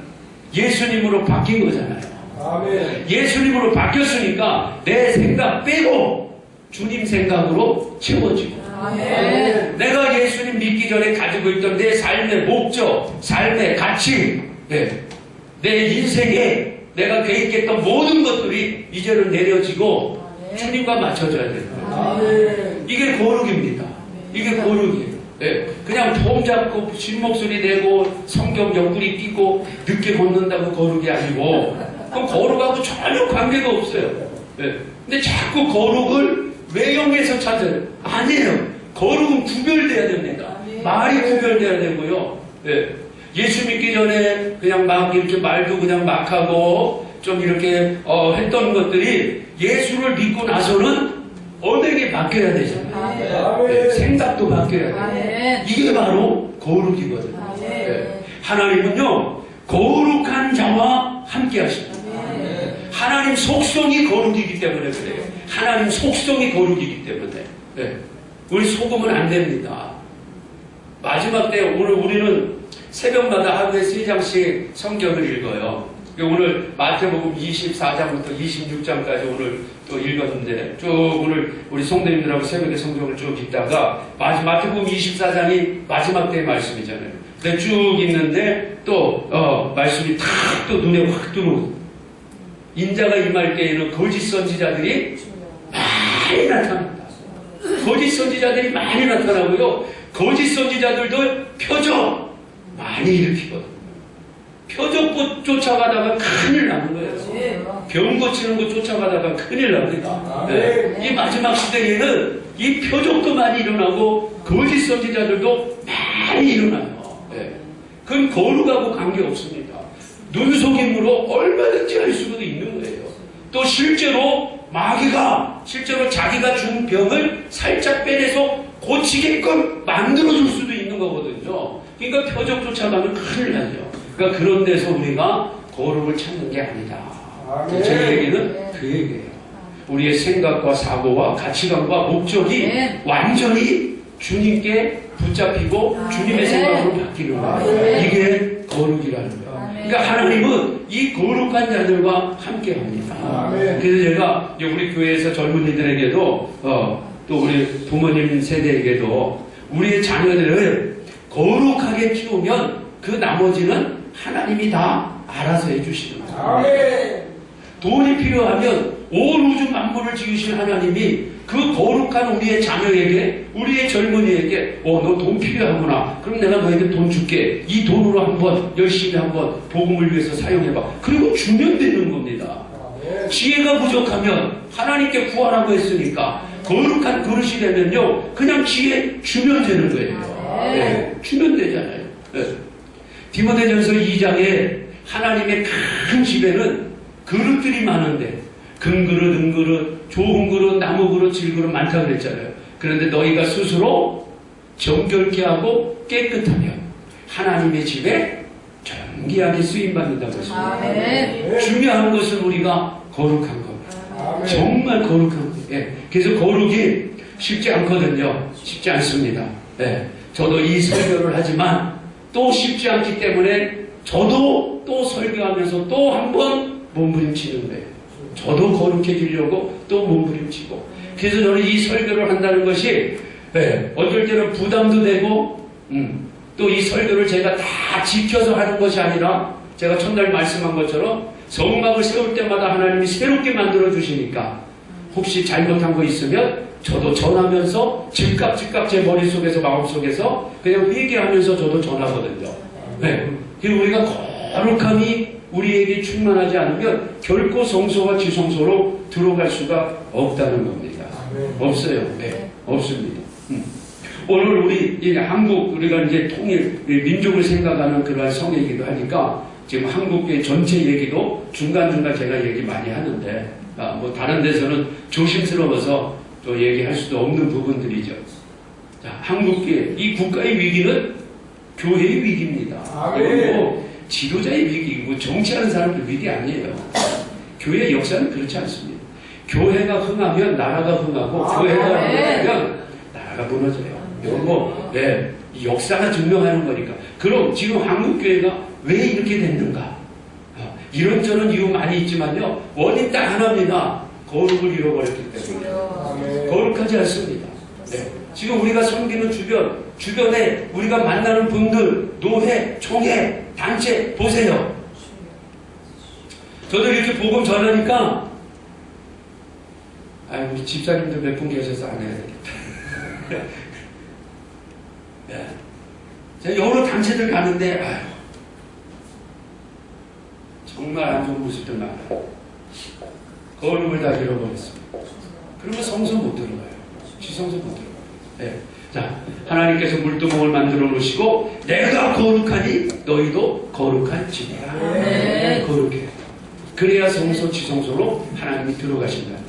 Speaker 1: 예수님으로 바뀐 거잖아요.
Speaker 3: 아멘.
Speaker 1: 예수님으로 바뀌었으니까 내 생각 빼고 주님 생각으로 채워지고,
Speaker 2: 아멘.
Speaker 1: 내가 예수님 믿기 전에 가지고 있던 내 삶의 목적, 삶의 가치, 내 인생의 내가 계획했던 모든 것들이 이제는 내려지고 주님과 맞춰져야 된다. 이게 거룩입니다. 이게 거룩이에요. 네. 그냥 폼 잡고 쉰목소리 내고 성경 옆구리 끼고 늦게 걷는다고 거룩이 아니고 그럼 거룩하고 전혀 관계가 없어요. 네. 근데 자꾸 거룩을 외형에서 찾아요. 아니에요. 거룩은 구별돼야 됩니다. 말이 구별돼야 되고요. 네. 예수 믿기 전에 그냥 막 이렇게 말도 그냥 막 하고 좀 이렇게 했던 것들이 예수를 믿고 나서는 언행이 바뀌어야 되잖아요. 네. 생각도 바뀌어야 돼요. 이게 바로 거룩이거든요. 네. 하나님은요 거룩한 자와 함께 하십니다. 하나님 속성이 거룩이기 때문에 그래요. 하나님 속성이 거룩이기 때문에. 네. 우리 속으면 안 됩니다. 마지막 때 오늘 우리는 새벽마다 하루에 3장씩 성경을 읽어요. 오늘 마태복음 24장부터 26장까지 오늘 또 읽었는데 쭉 오늘 우리 성도님들하고 새벽에 성경을 쭉 읽다가 마태복음 24장이 마지막 때의 말씀이잖아요. 근데 쭉 읽는데 또 말씀이 탁 또 눈에 확 들어오고 인자가 임할 때에는 거짓 선지자들이 많이 나타납니다. 거짓 선지자들이 많이 나타나고요. 거짓 선지자들도 표적 많이 일으키거든요. 표적 쫓아가다가 큰일 나는 거예요. 병 고치는 거 쫓아가다가 큰일 납니다. 네. 이 마지막 시대에는 이 표적도 많이 일어나고 거짓 선지자들도 많이 일어나요. 네. 그건 거룩하고 관계없습니다. 눈속임으로 얼마든지 할 수도 있는 거예요. 또 실제로 마귀가 실제로 자기가 준 병을 살짝 빼내서 고치게끔 만들어줄 수도 있는 거거든요. 그러니까 표적 쫓아가면 큰일 나죠. 그러니까 그런 데서 우리가 거룩을 찾는 게 아니다. 제 얘기는 그 얘기예요. 우리의 생각과 사고와 가치관과 목적이 완전히 주님께 붙잡히고 주님의 생각으로 바뀌는 거예요. 이게 거룩이라는 거예요. 그러니까 하나님은 이 거룩한 자들과 함께 합니다. 그래서 제가 우리 교회에서 젊은이들에게도 또 우리 부모님 세대에게도 우리의 자녀들을 거룩하게 키우면 그 나머지는 하나님이 다 알아서 해주시는 거예요. 돈이 필요하면 온 우주 만물을 지으신 하나님이 그 거룩한 우리의 자녀에게 우리의 젊은이에게 너 돈 필요하구나. 그럼 내가 너에게 돈 줄게. 이 돈으로 한번 열심히 한번 복음을 위해서 사용해봐. 그리고 주면 되는 겁니다. 지혜가 부족하면 하나님께 구하라고 했으니까 거룩한 그릇이 되면요 그냥 지혜 주면 되는 거예요. 네, 주면 되잖아요. 네. 디모데전서 2장에 하나님의 큰 집에는 그릇들이 많은데 금그릇, 은그릇, 좋은 그릇, 나무 그릇, 질그릇 많다고 그랬잖아요. 그런데 너희가 스스로 정결케 하고 깨끗하면 하나님의 집에 존귀하게 쓰임받는다고 했습니다. 중요한 것은 우리가 거룩한 겁니다. 정말 거룩한 거예요. 예. 그래서 거룩이 쉽지 않거든요. 쉽지 않습니다. 예. 저도 이 설교를 하지만 또 쉽지 않기 때문에 저도 또 설교하면서 또 한 번 몸부림치는 거예요. 저도 거룩해지려고 또 몸부림치고. 그래서 저는 이 설교를 한다는 것이 어떨 때는 부담도 되고 또 이 설교를 제가 다 지켜서 하는 것이 아니라 제가 첫날 말씀한 것처럼 성막을 세울 때마다 하나님이 새롭게 만들어 주시니까 혹시 잘못한 거 있으면 저도 전하면서 즉각 제 머릿속에서 마음속에서 그냥 회개하면서 저도 전하거든요. 그리고 우리가 거룩함이 우리에게 충만하지 않으면 결코 성소와 지성소로 들어갈 수가 없다는 겁니다. 없어요. 네, 없습니다. 오늘 우리 한국 우리가 이제 통일 민족을 생각하는 그러한 성회이기도 하니까 지금 한국의 전체 얘기도 중간중간 제가 얘기 많이 하는데 뭐 다른 데서는 조심스러워서 또 얘기할 수도 없는 부분들이죠. 자, 한국의 이 국가의 위기는 교회의 위기입니다. 그리고 지도자의 위기이고 정치하는 사람들 위기 아니에요. 교회의 역사는 그렇지 않습니다. 교회가 흥하면 나라가 흥하고 교회가 무너지면 나라가 무너져요. 이건 뭐 역사가 증명하는 거니까. 그럼 지금 한국교회가 왜 이렇게 됐는가? 이런저런 이유 많이 있지만요. 원인 딱 하나입니다. 거룩을 잃어버렸기 때문에. 거룩하지 않습니다. 지금 우리가 섬기는 주변에 우리가 만나는 분들, 노회, 총회, 단체 보세요. 저도 이렇게 복음 전하니까, 아유, 우리 집사님들 몇 분 계셔서 안 해야 되겠다. 네. 제가 여러 단체들 가는데, 아유, 정말 안 좋은 모습들 많아요. 거룩을 다 잃어버렸습니다. 그러면 성소 못 들어가요. 지성소 못 들어가요. 네. 자, 하나님께서 물두멍을 만들어 놓으시고, 내가 거룩하니 너희도 거룩할지니라.
Speaker 2: 네.
Speaker 1: 거룩해. 그래야 성소, 지성소로 하나님이 들어가신다.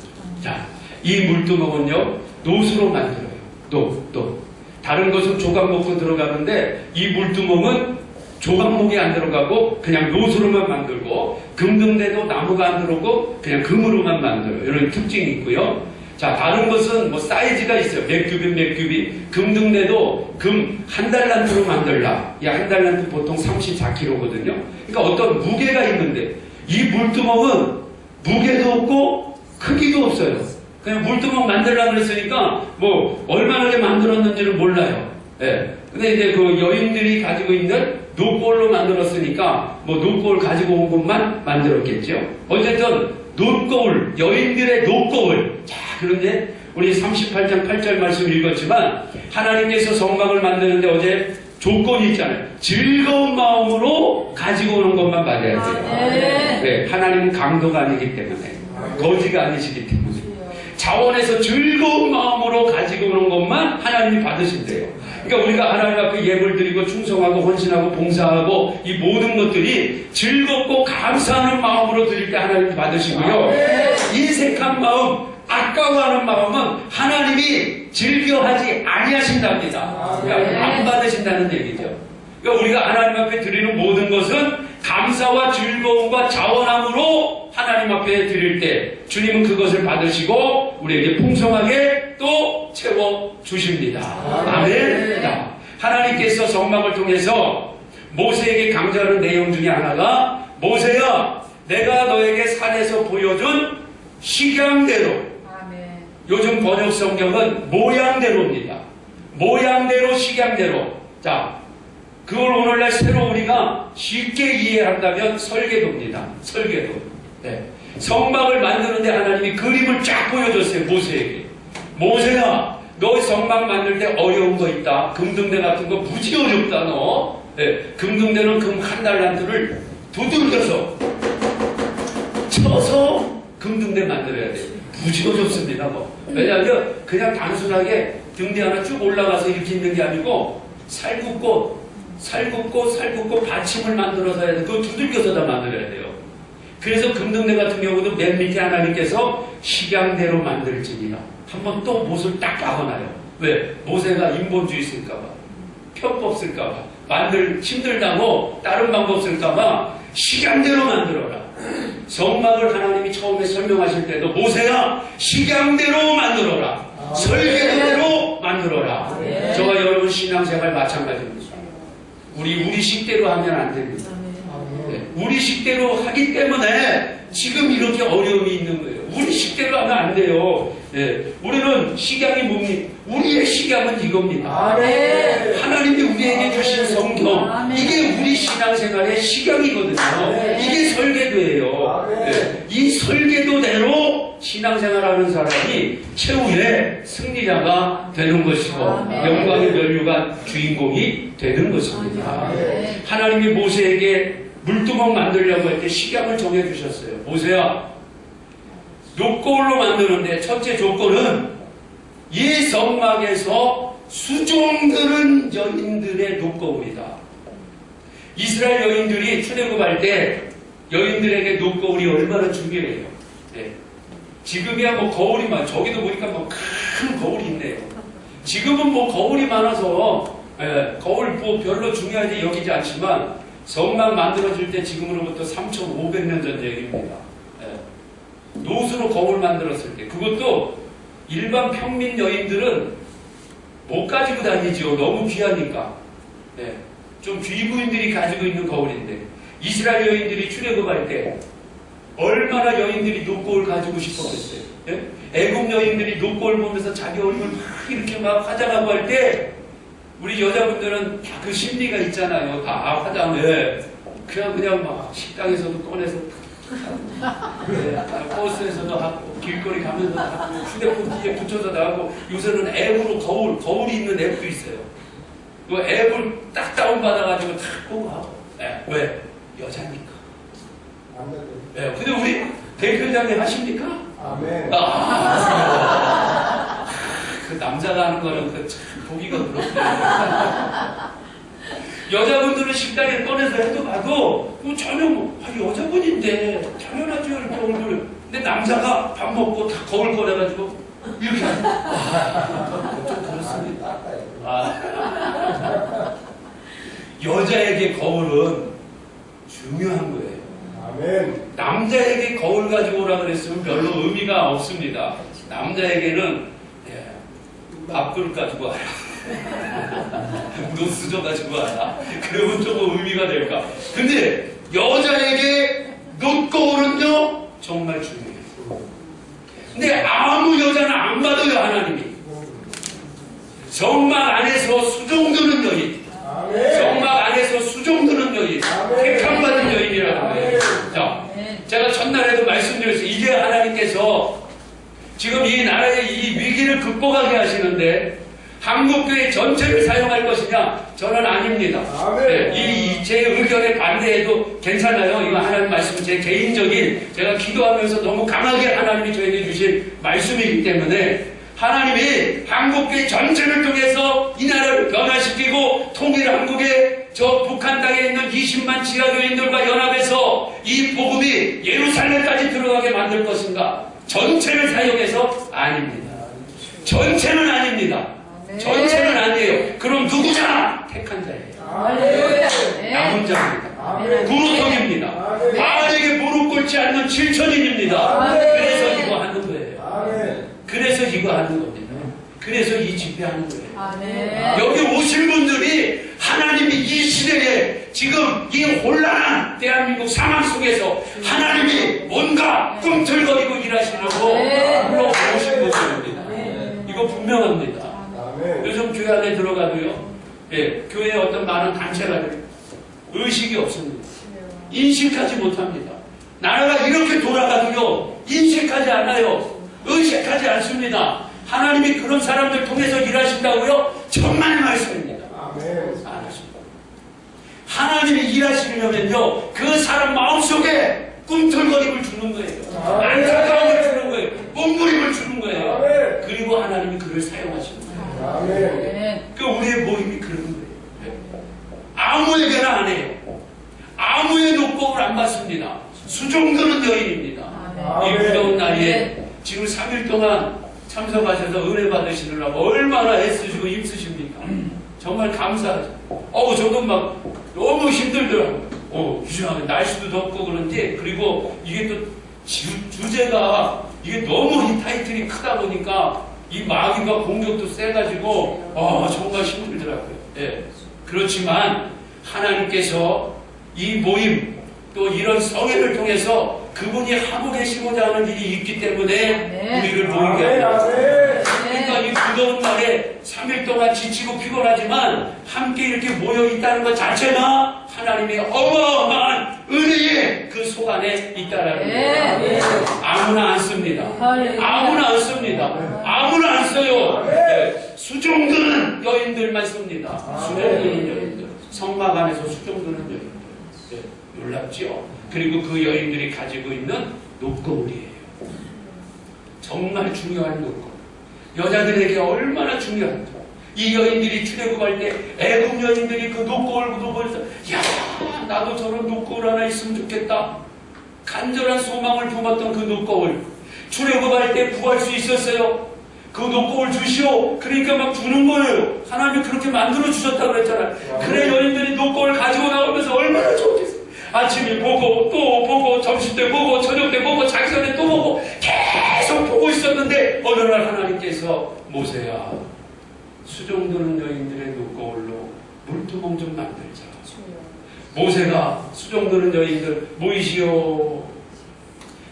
Speaker 1: 자, 이 물두멍은요, 노수로 만들어요. 또. 다른 것은 조각 먹고 들어가는데, 이 물두멍은 조각목이 안 들어가고, 그냥 노수로만 만들고, 금등대도 나무가 안 들어오고, 그냥 금으로만 만들어요. 이런 특징이 있고요. 자, 다른 것은 뭐 사이즈가 있어요. 몇 규빗. 금등대도 금 한 달란트로 만들라. 이 한 달란트 보통 34kg거든요. 그러니까 어떤 무게가 있는데, 이 물두멍은 무게도 없고, 크기도 없어요. 그냥 물두멍 만들라고 그랬으니까, 뭐, 얼마나 만들었는지는 몰라요. 예. 근데 이제 그 여인들이 가지고 있는 노골로 만들었으니까, 뭐, 노골 가지고 온 것만 만들었겠죠. 어쨌든, 노골, 여인들의 노골. 자, 그런데, 우리 38장 8절 말씀 읽었지만, 하나님께서 성막을 만드는데 어제 조건이 있잖아요. 즐거운 마음으로 가지고 오는 것만 받아야 돼요. 네, 하나님은 강도가 아니기 때문에, 거지가 아니시기 때문에. 자원에서 즐거운 마음으로 가지고 오는 것만 하나님이 받으신대요. 그러니까 우리가 하나님 앞에 예물 드리고 충성하고 헌신하고 봉사하고 이 모든 것들이 즐겁고 감사하는 마음으로 드릴 때 하나님이 받으시고요. 인색한 마음, 아까워하는 마음은 하나님이 즐겨하지 아니하신답니다. 그러니까 안 받으신다는 얘기죠. 그러니까 우리가 하나님 앞에 드리는 모든 것은 감사와 즐거움과 자원함으로 하나님 앞에 드릴 때 주님은 그것을 받으시고 우리에게 풍성하게 또 채워주십니다. 아멘. 자, 하나님께서 성막을 통해서 모세에게 강조하는 내용 중에 하나가 모세야 내가 너에게 산에서 보여준 식양대로 요즘 번역 성경은 모양대로입니다. 모양대로 식양대로. 자, 그걸 오늘날 새로 우리가 쉽게 이해한다면 설계도입니다. 설계도. 네. 성막을 만드는데 하나님이 그림을 쫙 보여줬어요. 모세에게. 모세야, 너 성막 만들 때 어려운 거 있다. 금등대 같은 거 무지 어렵다 너. 네. 금등대는 금 한 달란트를 두들겨서 쳐서 금등대 만들어야 돼요. 무지 어렵습니다. 뭐. 왜냐하면 그냥 단순하게 등대 하나 쭉 올라가서 이렇게 있는 게 아니고 살 굽고 받침을 만들어서 해야 돼. 그거 두들겨서 다 만들어야 돼요. 그래서 금등대 같은 경우도 맨 밑에 하나님께서 식양대로 만들지니라. 한번 또 못을 딱 박아놔요. 왜? 모세가 인본주의 쓸까봐, 편법 쓸까봐, 만들 힘들다고 다른 방법 쓸까봐 식양대로 만들어라. 성막을 하나님이 처음에 설명하실 때도 모세야 식양대로 만들어라. 설계대로 만들어라. 저와 여러분 신앙생활 마찬가지입니다. 우리 식대로 하면 안 됩니다. 네, 우리 식대로 하기 때문에 지금 이렇게 어려움이 있는 거예요. 우리 식대로 하면 안 돼요. 네, 우리는 식양이 뭡니까? 우리의 식양은 이겁니다. 하나님이 우리에게 주신 성경, 이게 우리 신앙생활의 식양이거든요. 이게 설계도예요. 네, 이 설계도대로 신앙생활하는 사람이 최후의 승리자가 되는 것이고 영광의 면류관 주인공이 되는 것입니다. 하나님이 모세에게 물두멍 만들려고 할 때 식양을 정해주셨어요. 모세야, 노골로 만드는데 첫째 조건은 이 성막에서 수종드는 여인들의 노거울이다. 이스라엘 여인들이 출애굽할 때 여인들에게 노거울이 얼마나 중요해요. 네. 지금이야 뭐 거울이 많아. 저기도 보니까 뭐 큰 거울이 있네요. 지금은 뭐 거울이 많아서 거울 뭐 별로 중요하지 여기지 않지만 성막 만들어질 때 지금으로부터 3,500년 전 얘기입니다. 노수로 거울 만들었을 때 그것도 일반 평민 여인들은 못 가지고 다니죠. 너무 귀하니까. 좀 귀부인들이 가지고 있는 거울인데 이스라엘 여인들이 출애굽할 때 얼마나 여인들이 노거울 가지고 싶었겠어요. 애국 여인들이 노거울 보면서 자기 얼굴 막 이렇게 막 화장하고 할 때 우리 여자분들은 다 그 심리가 있잖아요. 다 화장을 그냥 막 식당에서도 꺼내서 버스에서도 하고 길거리 가면서도 하고 휴대폰 뒤에 붙여서 나가고 요새는 앱으로 거울이 있는 앱도 있어요. 그 앱을 딱 다운받아가지고 탁 보고 하고. 왜? 여자니까. 근데 우리 대표장님 하십니까?
Speaker 3: 아멘.
Speaker 1: 그 남자가 하는 거는 참 보기가 그렇구나. 여자분들은 식당에 꺼내서 해도 봐도 전혀 여자분인데 당연하죠 이렇게 얼굴. 근데 남자가 밥 먹고 다 거울 꺼내가지고 이렇게 하는 좀 그렇습니다. 여자에게 거울은 중요한 거예요.
Speaker 3: 아멘.
Speaker 1: 남자에게 거울 가지고 오라 그랬으면 별로 의미가 없습니다. 남자에게는 밥그릇 가지고 와라. 노수저 가지고 와라. 그러면 조금 의미가 될까. 근데 여자에게 노거울은요 정말 중요해요. 근데 아무 여자는 안 받아요. 하나님이 정막 안에서 수종드는 여인, 정막 안에서 수종드는 여인, 택함받은 여인이라는 거예요. 자, 제가 첫날에도 말씀드렸어요. 이게 하나님께서 지금 이 나라의 이 위기를 극복하게 하시는데 한국교회 전체를 사용할 것이냐? 저는 아닙니다. 제 의견에 반대해도 괜찮아요. 이거 하나님 말씀, 제 개인적인, 제가 기도하면서 너무 강하게 하나님이 저에게 주신 말씀이기 때문에 하나님이 한국교회 전체를 통해서 이 나라를 변화시키고 통일 한국의 저 북한 땅에 있는 20만 지하교인들과 연합해서 이 복음이 예루살렘까지 들어가게 만들 것인가? 전체를 사용해서 아닙니다. 전체는 아닙니다. 전체는 아니에요. 그럼 누구냐? 택한 자예요. 남은 자입니다. 구루통입니다. 바알에게 무릎 꿇지 않는 7천인입니다. 그래서 이거 하는 거예요. 그래서 이거 하는 겁니다. 그래서 이 집회하는 거예요. 여기 오신 분들이 하나님이 이 시대에 지금 이 혼란한 대한민국 상황 속에서 하나님이 뭔가 꿈틀거리고 일하시려고 불러오신 분들입니다. 이거 분명합니다. 요즘 교회 안에 들어가도요, 교회에 어떤 많은 단체가 의식이 없습니다. 인식하지 못합니다. 나라가 이렇게 돌아가도요, 인식하지 않아요. 의식하지 않습니다. 하나님이 그런 사람들 통해서 일하신다고요? 천만의 말씀입니다. 안 하십니다. 하나님이 일하시려면요, 그 사람 마음속에 꿈틀거림을 주는 거예요. 안타까움을 주는 거예요. 몸부림을 주는 거예요. 그리고 하나님이 그를 사용하시는 거예요. 그 우리의 모임이 그런 거예요. 아무에게나 안 해요. 아무의 녹복을 안 받습니다. 수종드는 여인입니다. 이 무더운 날에 지금 3일 동안 참석하셔서 은혜 받으시느라고 얼마나 애쓰시고 힘쓰십니까? 정말 감사하죠. 저도 막 너무 힘들더라고요. 이상하게 날씨도 덥고 그런지, 그리고 이게 또 주제가 이게 너무 이 타이틀이 크다 보니까 이 마귀가 공격도 세가지고 정말 힘들더라고요. 그렇지만 하나님께서 이 모임 또 이런 성회를 통해서 그분이 하고 계시고자 하는 일이 있기 때문에 우리를 모이게 합니다. 그러니까 이 무더운 날에 3일 동안 지치고 피곤하지만 함께 이렇게 모여 있다는 것 자체가 하나님의 어마어마한 은혜의 그 속 안에 있다라는 거예요. 아무나 안 씁니다. 아무나 안 씁니다. 아무나 안 써요. 수종드는 여인들만 씁니다. 수종드는 여인들. 성막 안에서 수종드는 여인들. 놀랍죠? 그리고 그 여인들이 가지고 있는 녹거울이에요. 정말 중요한 녹거울. 여자들에게 얼마나 중요한지. 이 여인들이 출애굽할 때 애굽 여인들이 그 녹거울도 보면서 야, 나도 저런 녹거울 하나 있으면 좋겠다. 간절한 소망을 품었던 그 녹거울. 출애굽할 때 구할 수 있었어요. 그 녹거울 주시오. 그러니까 막 주는 거예요. 하나님이 그렇게 만들어 주셨다고 그랬잖아요. 그래 여인들이 녹거울 가지고 나오면서 얼마나 좋겠어요. 아침에 보고 또 보고 점심 때 보고 저녁 때 보고 자기 전에 또 보고 계속 보고 있었는데 어느 날 하나님께서 모세야 수종드는 여인들의 녹거울로 물두멍 좀 만들자. 모세가 수종드는 여인들 모이시오.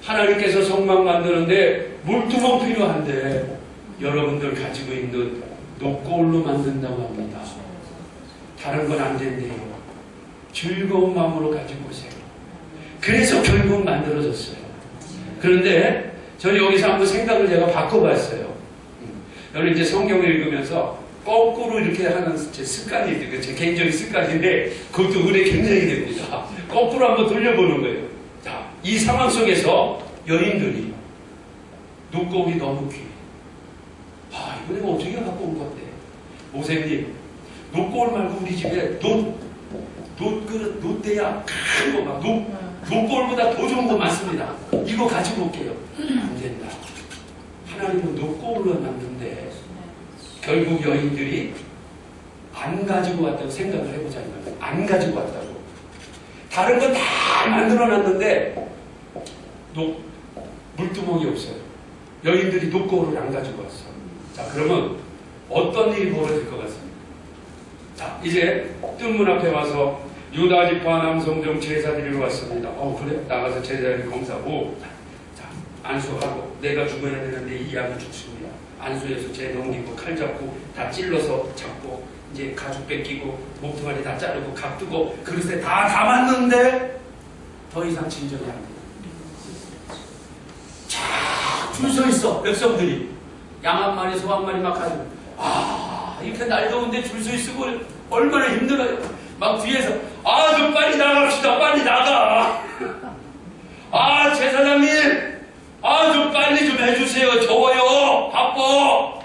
Speaker 1: 하나님께서 성막 만드는데 물두멍 필요한데 여러분들 가지고 있는 녹거울로 만든다고 합니다. 다른 건 안 된대요. 즐거운 마음으로 가지고 오세요. 그래서 결국 만들어졌어요. 그런데 저는 여기서 한번 생각을 제가 바꿔봤어요. 저는 이제 성경을 읽으면서 거꾸로 이렇게 하는 제 습관이 있어요. 제 개인적인 습관인데 그것도 은혜 굉장히 됩니다. 거꾸로 한번 돌려보는 거예요. 자, 이 상황 속에서 여인들이 눈곱이 너무 귀해. 이거 내가 어떻게 갖고 온 건데? 모세님, 눈곱 말고 우리 집에 놋대야 큰 거 막 놋볼보다 더 좋은 거 많습니다. 이거 가지고 올게요. 안 된다. 하나님은 놋골로 만드는데 결국 여인들이 안 가지고 왔다고 생각을 해보자. 안 가지고 왔다고. 다른 거 다 만들어놨는데 물두멍이 없어요. 여인들이 놋골을 안 가지고 왔어. 자, 그러면 어떤 일이 벌어질 것 같습니다. 자, 이제 뜰문 앞에 와서 유다 지파 남성정 제사 드리러 왔습니다. 그래? 나가서 제사를 검사하고, 자, 안수하고, 내가 죽어야 되는데 이 양이 죽습니다. 안수해서 제 넘기고, 칼 잡고, 다 찔러서 잡고, 이제 가죽 뺏기고, 몸뚱아리 다 자르고, 각 뜨고, 그릇에 다 담았는데, 더 이상 진정이 안 돼요. 자, 줄 서 있어, 백성들이. 양 한 마리, 소 한 마리 막 가지고. 이렇게 날 더운데 줄 서 있고 얼마나 힘들어요. 막 뒤에서 좀 빨리 나갑시다. 빨리 나가. 제사장님, 좀 빨리 좀 해주세요. 더워요. 바빠.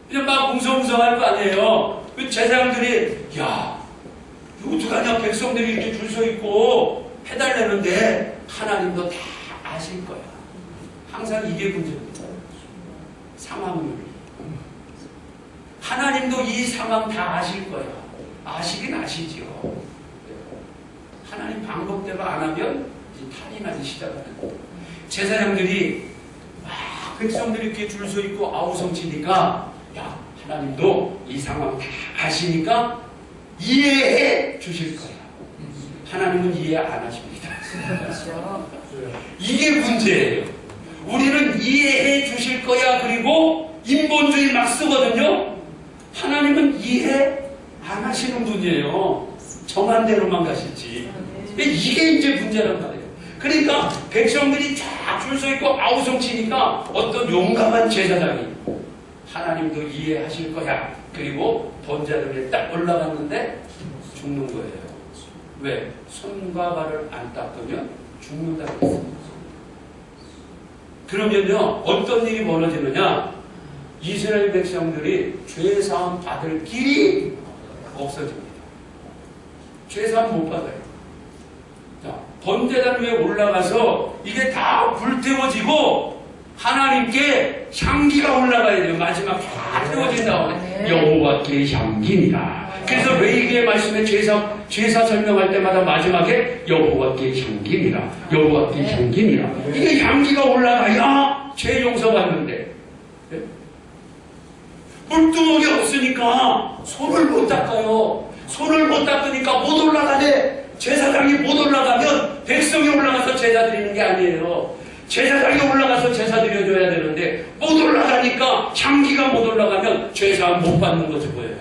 Speaker 1: 그냥 막 웅성웅성할 거 아니에요. 그 제사장들이 이거 어떡하냐. 백성들이 이렇게 줄 서 있고 해달라는데 하나님도 다 아실 거야. 항상 이게 문제입니다. 상황을. 하나님도 이 상황 다 아실 거야. 아시긴 아시지요. 하나님 방법대로 안 하면 이제 탈이 나기 시작하는 거예요. 제사장들이 막 백성들이 이렇게 줄 서 있고 아우성치니까 하나님도 이 상황 다 아시니까 이해해 주실 거야. 하나님은 이해 안 하십니다. 이게 문제예요. 우리는 이해해 주실 거야. 그리고 인본주의 막 쓰거든요. 하나님은 이해 안 하시는 분이에요. 정한 대로만 가시지. 이게 이제 문제란 말이에요. 그러니까 백성들이 쫙 줄 서 있고 아우성치니까 어떤 용감한 제사장이 하나님도 이해하실 거야. 그리고 번제를 딱 올라갔는데 죽는 거예요. 왜? 손과 발을 안 닦으면 죽는다고 했습니다. 그러면요, 어떤 일이 벌어지느냐? 이스라엘 백성들이 죄사함 받을 길이 없어집니다. 죄사함 못 받아요. 자, 번제단 위에 올라가서 이게 다 불태워지고 하나님께 향기가 올라가야 돼요. 마지막 다 태워진 다음에 여호와께 향기니라. 그래서 레위기의 말씀에 제사 설명할 때마다 마지막에 여호와께 향기니라. 여호와께 향기니라. 이게 향기가 올라가야 죄 용서받는데 물두멍이 없으니까 손을 못 닦아요. 손을 못 닦으니까 못 올라가네. 제사장이 못 올라가면 백성이 올라가서 제사 드리는 게 아니에요. 제사장이 올라가서 제사 드려줘야 되는데 못 올라가니까 향기가 못 올라가면 제사 못 받는 거죠. 뭐예요?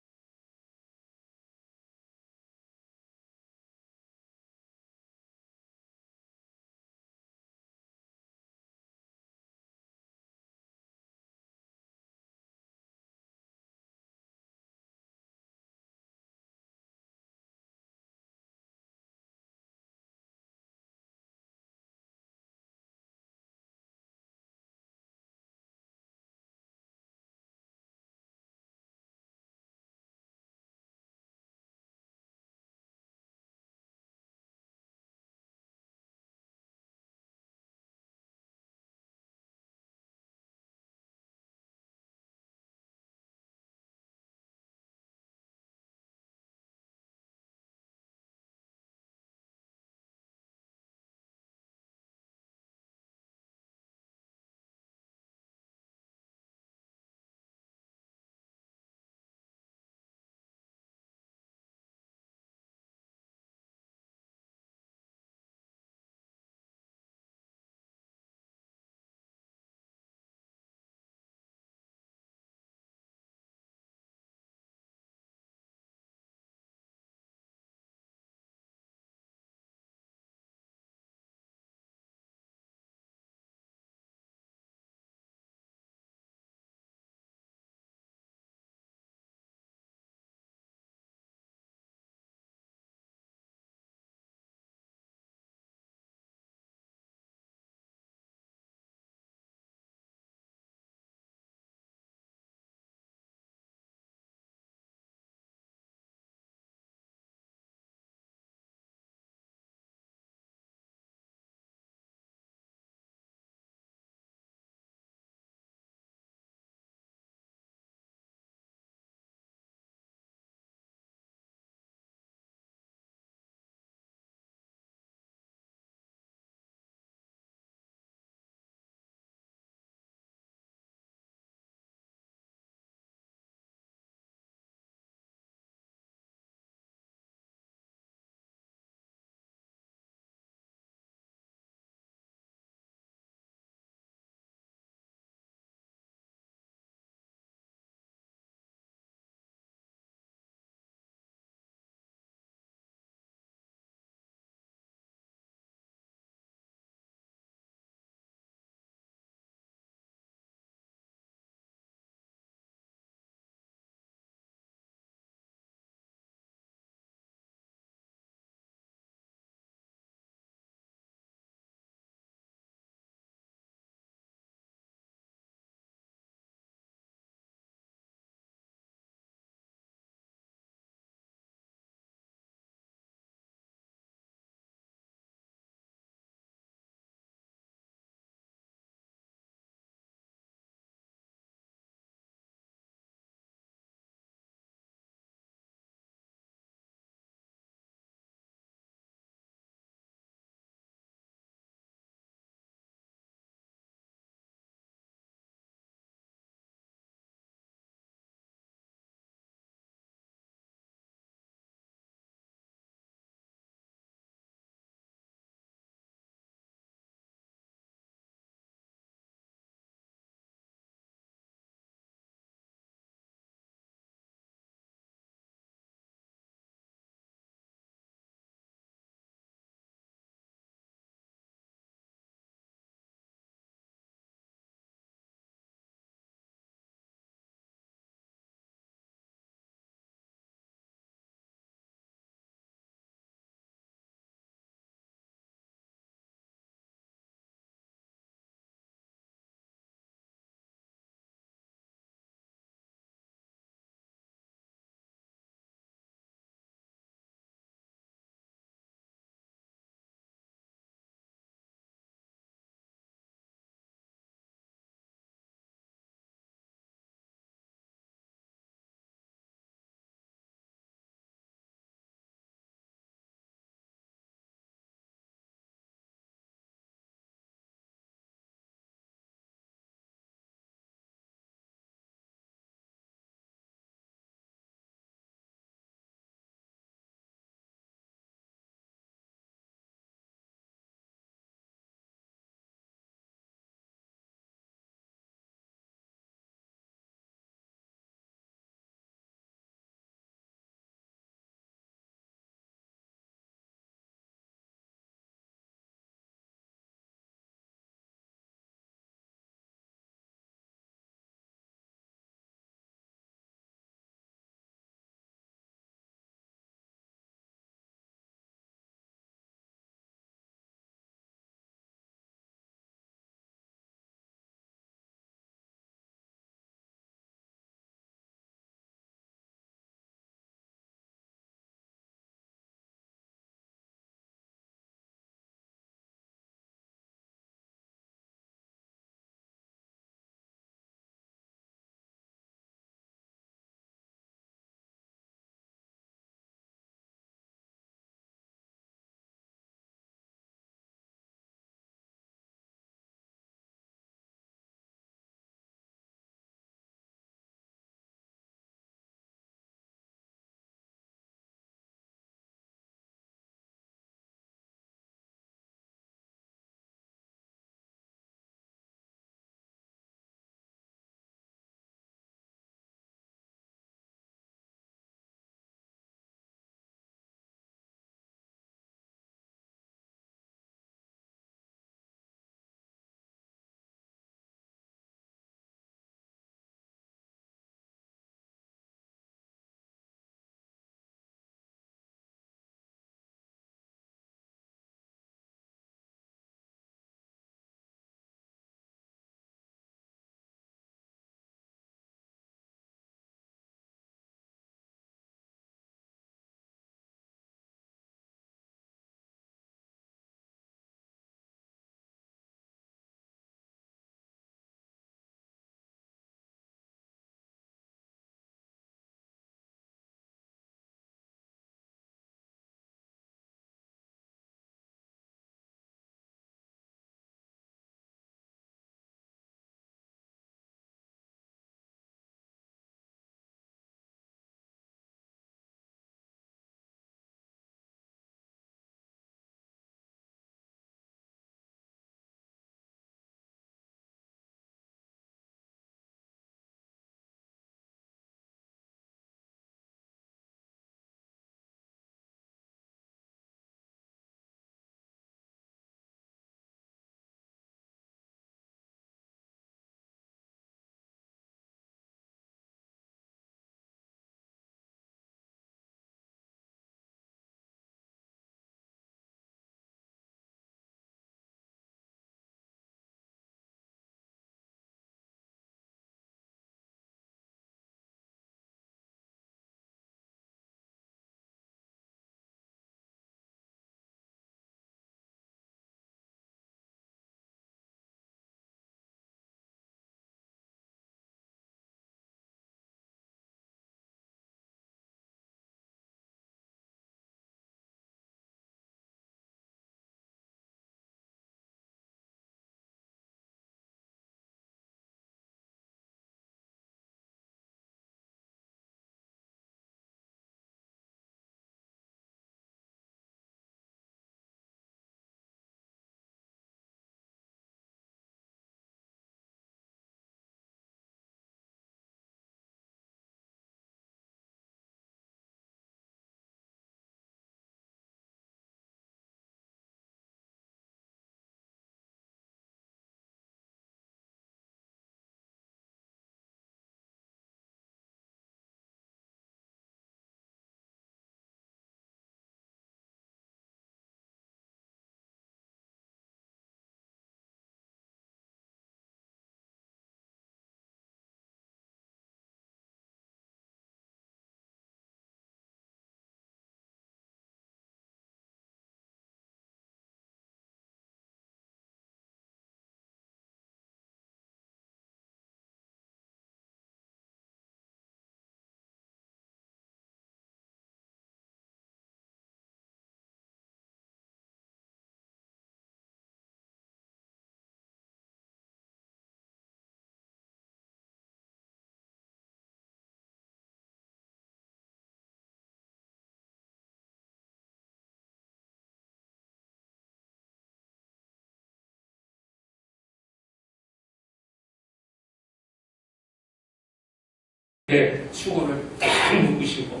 Speaker 1: 수건을 딱 묶으시고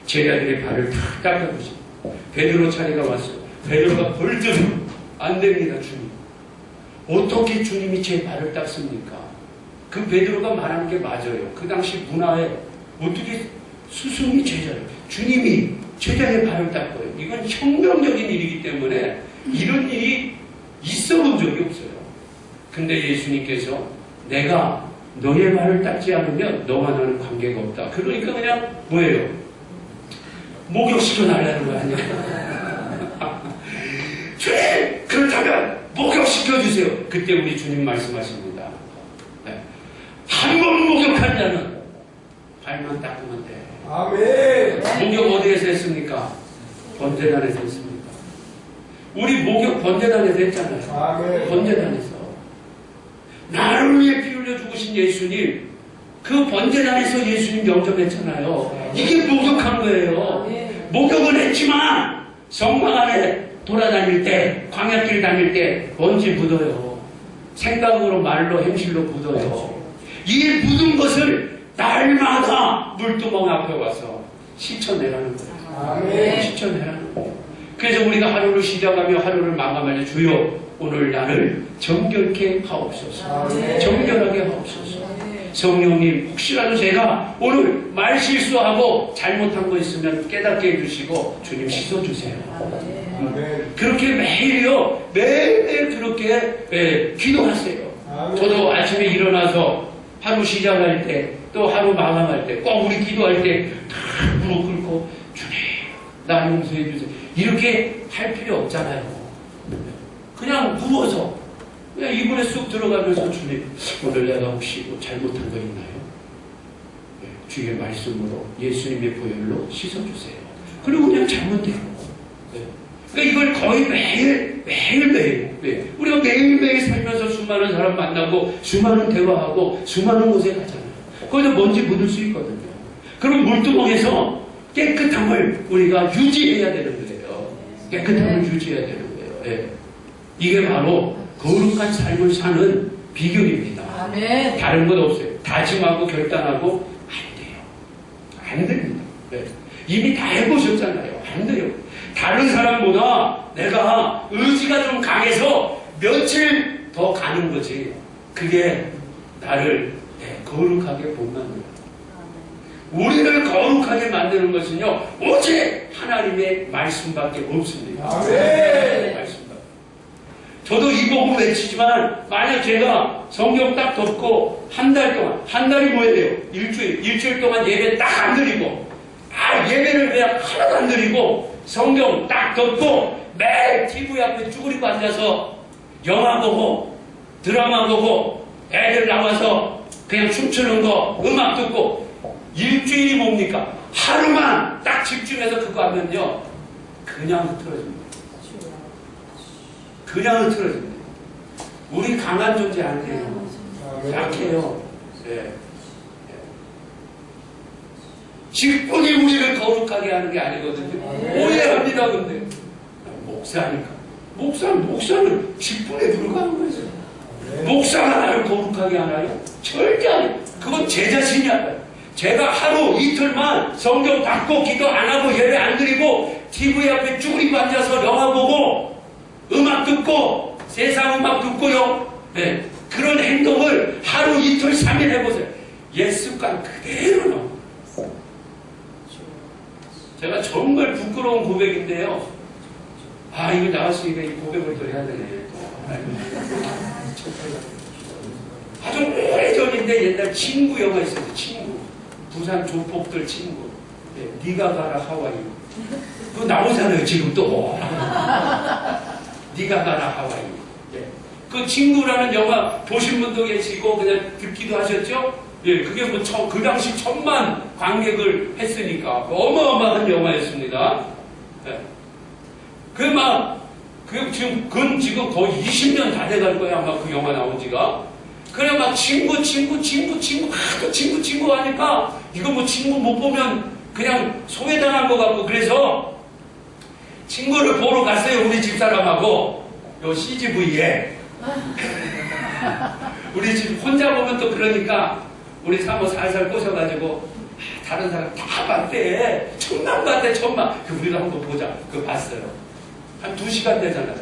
Speaker 1: 제자들의 발을 탁 닦아주시고 베드로 차례가 왔어요. 베드로가 벌떡 안 됩니다. 주님. 어떻게 주님이 제 발을 닦습니까? 그 베드로가 말하는 게 맞아요. 그 당시 문화에 어떻게 스승이 제자를, 주님이 제자의 발을 닦아요. 이건 혁명적인 일이기 때문에 이런 일이 있어 본 적이 없어요. 근데 예수님께서 내가 너의 발을 닦지 않으면 너와 나는 관계가 없다. 그러니까 그냥 뭐예요? 목욕시켜 달라는 거 아니야? 주님! 그렇다면 목욕시켜 주세요. 그때 우리 주님 말씀하십니다. 네. 한 번 목욕한 자는 발만 닦으면 돼.
Speaker 3: 아멘.
Speaker 1: 목욕 어디에서 했습니까? 번제단에서 했습니까? 우리 목욕 번제단에서 했잖아요.
Speaker 3: 아멘.
Speaker 1: 번제단에서. 나를 위해 피 흘려 죽으신 예수님, 그 번제단에서 예수님 영접했잖아요. 이게 목욕한 거예요. 목욕은 했지만 성막 안에 돌아다닐 때, 광야길 다닐 때 먼지 묻어요. 생각으로, 말로, 행실로 묻어요. 이 묻은 것을 날마다 물두멍 앞에 와서 씻어내라는 거예요.
Speaker 3: 아멘.
Speaker 1: 씻어내라는 거예요. 그래서 우리가 하루를 시작하며 하루를 마감할 때 주여 오늘 나를 정결케 하옵소서. 정결하게 하옵소서. 성령님 혹시라도 제가 오늘 말 실수하고 잘못한 거 있으면 깨닫게 해주시고 주님 씻어주세요.
Speaker 3: 아멘.
Speaker 1: 그렇게 매일요, 매일매일 그렇게 기도하세요.
Speaker 3: 아멘.
Speaker 1: 저도 아침에 일어나서 하루 시작할 때 또 하루 마감할 때 꼭 우리 기도할 때 다 무릎 꿇고 주님 나 용서해 주세요. 이렇게 할 필요 없잖아요. 그냥 누워서 그냥 이불에 쑥 들어가면서 주님 오늘 내가 혹시 뭐 잘못한 거 있나요? 네, 주의 말씀으로 예수님의 보혈로 씻어주세요. 그리고 그냥 잘못해요. 네. 그러니까 이걸 거의 매일매일 네. 우리가 매일매일 살면서 수많은 사람 만나고 수많은 대화하고 수많은 곳에 가잖아요. 거기서 먼지 묻을 수 있거든요. 그럼 물두멍에서 깨끗함을 우리가 유지해야 되는 거예요. 깨끗함을 유지해야 되는 거예요. 네. 이게 바로 거룩한 삶을 사는 비결입니다.
Speaker 2: 아멘.
Speaker 1: 다른 것 없어요. 다짐하고 결단하고 안 돼요. 안 됩니다. 네. 이미 다 해보셨잖아요. 안 돼요. 다른 사람보다 내가 의지가 좀 강해서 며칠 더 가는 거지. 그게 나를 거룩하게 못 만들어요. 우리를 거룩하게 만드는 것은요, 오직 하나님의 말씀밖에 없습니다.
Speaker 3: 아멘.
Speaker 1: 말씀밖에. 저도 이 복음 외치지만, 만약 제가 성경 딱 덮고 한 달 동안, 한 달이 뭐예요? 일주일 동안 예배 딱 안 드리고, 예배를 그냥 하나도 안 드리고, 성경 딱 덮고, 매일 TV 앞에 쭈그리고 앉아서 영화 보고, 드라마 보고, 애들 나와서 그냥 춤추는 거, 음악 듣고, 일주일이 뭡니까? 하루만 딱 집중해서 그거 하면요, 그냥 흐트러집니다. 그냥 흐트러집니다. 우리 강한 존재 아니에요. 약해요. 네. 직분이 우리를 거룩하게 하는 게 아니거든요. 오해합니다, 근데. 목사니까. 목사는 직분에 불과한 거예요. 목사가 나를 거룩하게 하나요? 절대 아니에요. 그건 제 자신이 알아요. 제가 하루 이틀만 성경 닫고 기도 안 하고 예배 안 드리고 TV 앞에 쭈그리고 앉아서 영화 보고 음악 듣고 세상 음악 듣고요. 네. 그런 행동을 하루 이틀 3일 해보세요. 옛 습관 그대로 나옵니다. 제가 정말 부끄러운 고백인데요. 이거 나왔으니까 이 고백을 또 해야 되네. 아주 오래전인데 옛날 친구 영화 있었어요. 친구. 부산 조폭들 친구. 네, 네가 가라 하와이. 그거 나오잖아요. 지금 또. 네가 가라 하와이. 네. 그 친구라는 영화 보신 분도 계시고 그냥 듣기도 하셨죠? 예, 그게 뭐 그 당시 1000만 관객을 했으니까 어마어마한 영화였습니다. 네. 그건 지금 거의 20년 다 돼갈 거야, 아마 그 영화 나온 지가. 그래, 막 친구 하도 친구 하니까, 이거 뭐 친구 못 보면 그냥 소외당한 것 같고, 그래서 친구를 보러 갔어요, 우리 집사람하고. 요 CGV에. 우리 집 혼자 보면 또 그러니까, 우리 사모 살살 꼬셔가지고 다른 사람 다 봤대. 천만 봤대, 천만. 우리도 한번 보자. 그거 봤어요. 한 2시간 되잖아요.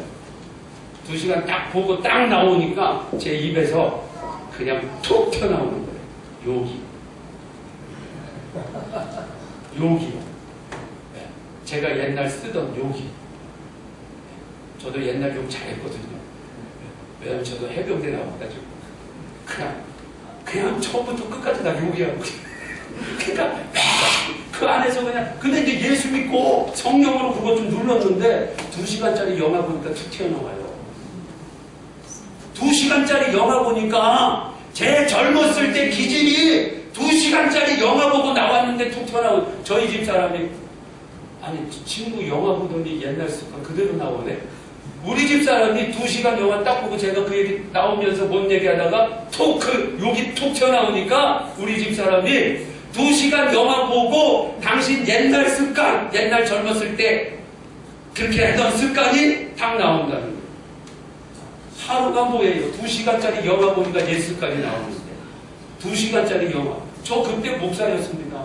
Speaker 1: 2시간 딱 보고 딱 나오니까 제 입에서 그냥 툭 튀어나오는 거예요. 욕이. 욕이. 제가 옛날 쓰던 욕이. 저도 옛날 욕 잘했거든요. 왜냐면 저도 해병대 나와가지고 그냥 처음부터 끝까지 다 욕이하고 그러니까 그 안에서 그냥 근데 이제 예수 믿고 성령으로 그거 좀 눌렀는데 2시간짜리 영화 보니까 툭 튀어나와요. 2시간짜리 영화 보니까 제 젊었을 때 기질이 2시간짜리 영화 보고 나왔는데 툭 튀어나오고 저희 집 사람이 아니 친구 영화 보더니 옛날 습관 그대로 나오네. 우리 집 사람이 2시간 영화 딱 보고 제가 그 얘기 나오면서 뭔 얘기하다가 욕이 툭 튀어나오니까 우리 집 사람이 2시간 영화 보고 당신 옛날 습관, 옛날 젊었을 때 그렇게 했던 습관이 딱 나온다는 거예요. 하루가 뭐예요? 2시간짜리 영화 보니까 옛 습관이 나오는데 2시간짜리 영화. 저 그때 목사였습니다.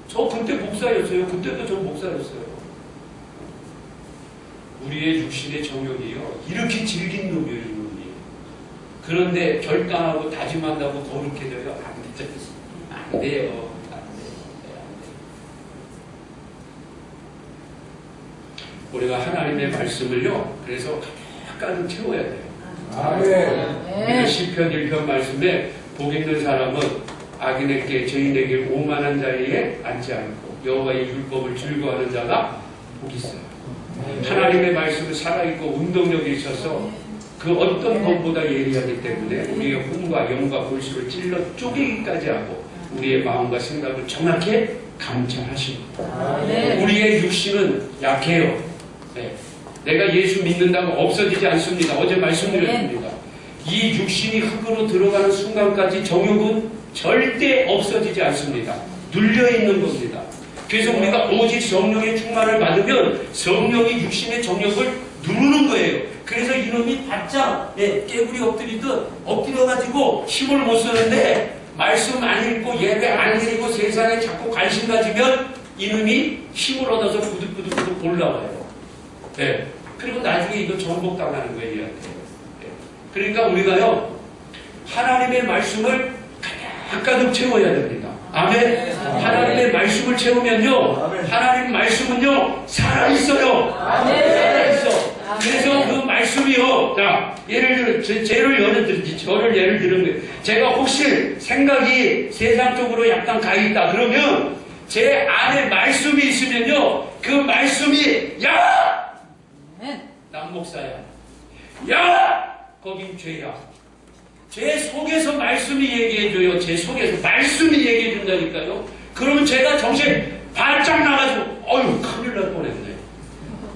Speaker 1: 저 그때 목사였어요. 그때도 저 목사였어요. 우리의 육신의 정욕이요. 이렇게 질긴 놈이에요, 이놈이. 그런데 결단하고 다짐한다고 거룩해 져요? 안 되죠. 안 돼요. 안 돼요. 우리가 하나님의 말씀을요, 그래서 가득 채워야 돼요.
Speaker 3: 아멘.
Speaker 1: 시편 1편 말씀에 복 있는 사람은 악인에게 죄인에게 오만한 자리에 앉지 않고 여호와의 율법을 즐거워하는 자가 복 있어요. 하나님의 말씀은 살아있고 운동력이 있어서 그 어떤 것보다 예리하기 때문에 우리의 혼과 영과 골수를 찔러 쪼개기까지 하고 우리의 마음과 생각을 정확히 감찰하십니다. 우리의 육신은 약해요. 네. 내가 예수 믿는다고 없어지지 않습니다. 어제 말씀드렸습니다. 이 육신이 흙으로 들어가는 순간까지 정욕은 절대 없어지지 않습니다. 눌려있는 겁니다. 그래서 우리가 오직 성령의 충만을 받으면 성령이 육신의 정욕을 누르는 거예요. 그래서 이놈이 바짝 깨구리 엎드리듯 엎드려가지고 힘을 못 쓰는데 말씀 안 읽고 예배 안 드리고 세상에 자꾸 관심 가지면 이놈이 힘을 얻어서 부득부득 올라와요. 네. 그리고 나중에 이거 정복당하는 거예요. 얘한테. 네. 그러니까 우리가요 하나님의 말씀을 가득 채워야 됩니다. 아멘. 하나님의 말씀을 채우면요 하나님 말씀은요 살아있어요. 살아있어. 그래서 그 말씀이요, 자 저를 예를 들은 거예요. 제가 혹시 생각이 세상 쪽으로 약간 가 있다 그러면 제 안에 말씀이 있으면요 그 말씀이 야! 난 목사야. 야! 거긴 죄야. 제 속에서 말씀이 얘기해줘요. 제 속에서 말씀이 얘기해준다니까요. 그러면 제가 정신 바짝 나가지고 어휴 큰일 날 뻔했네.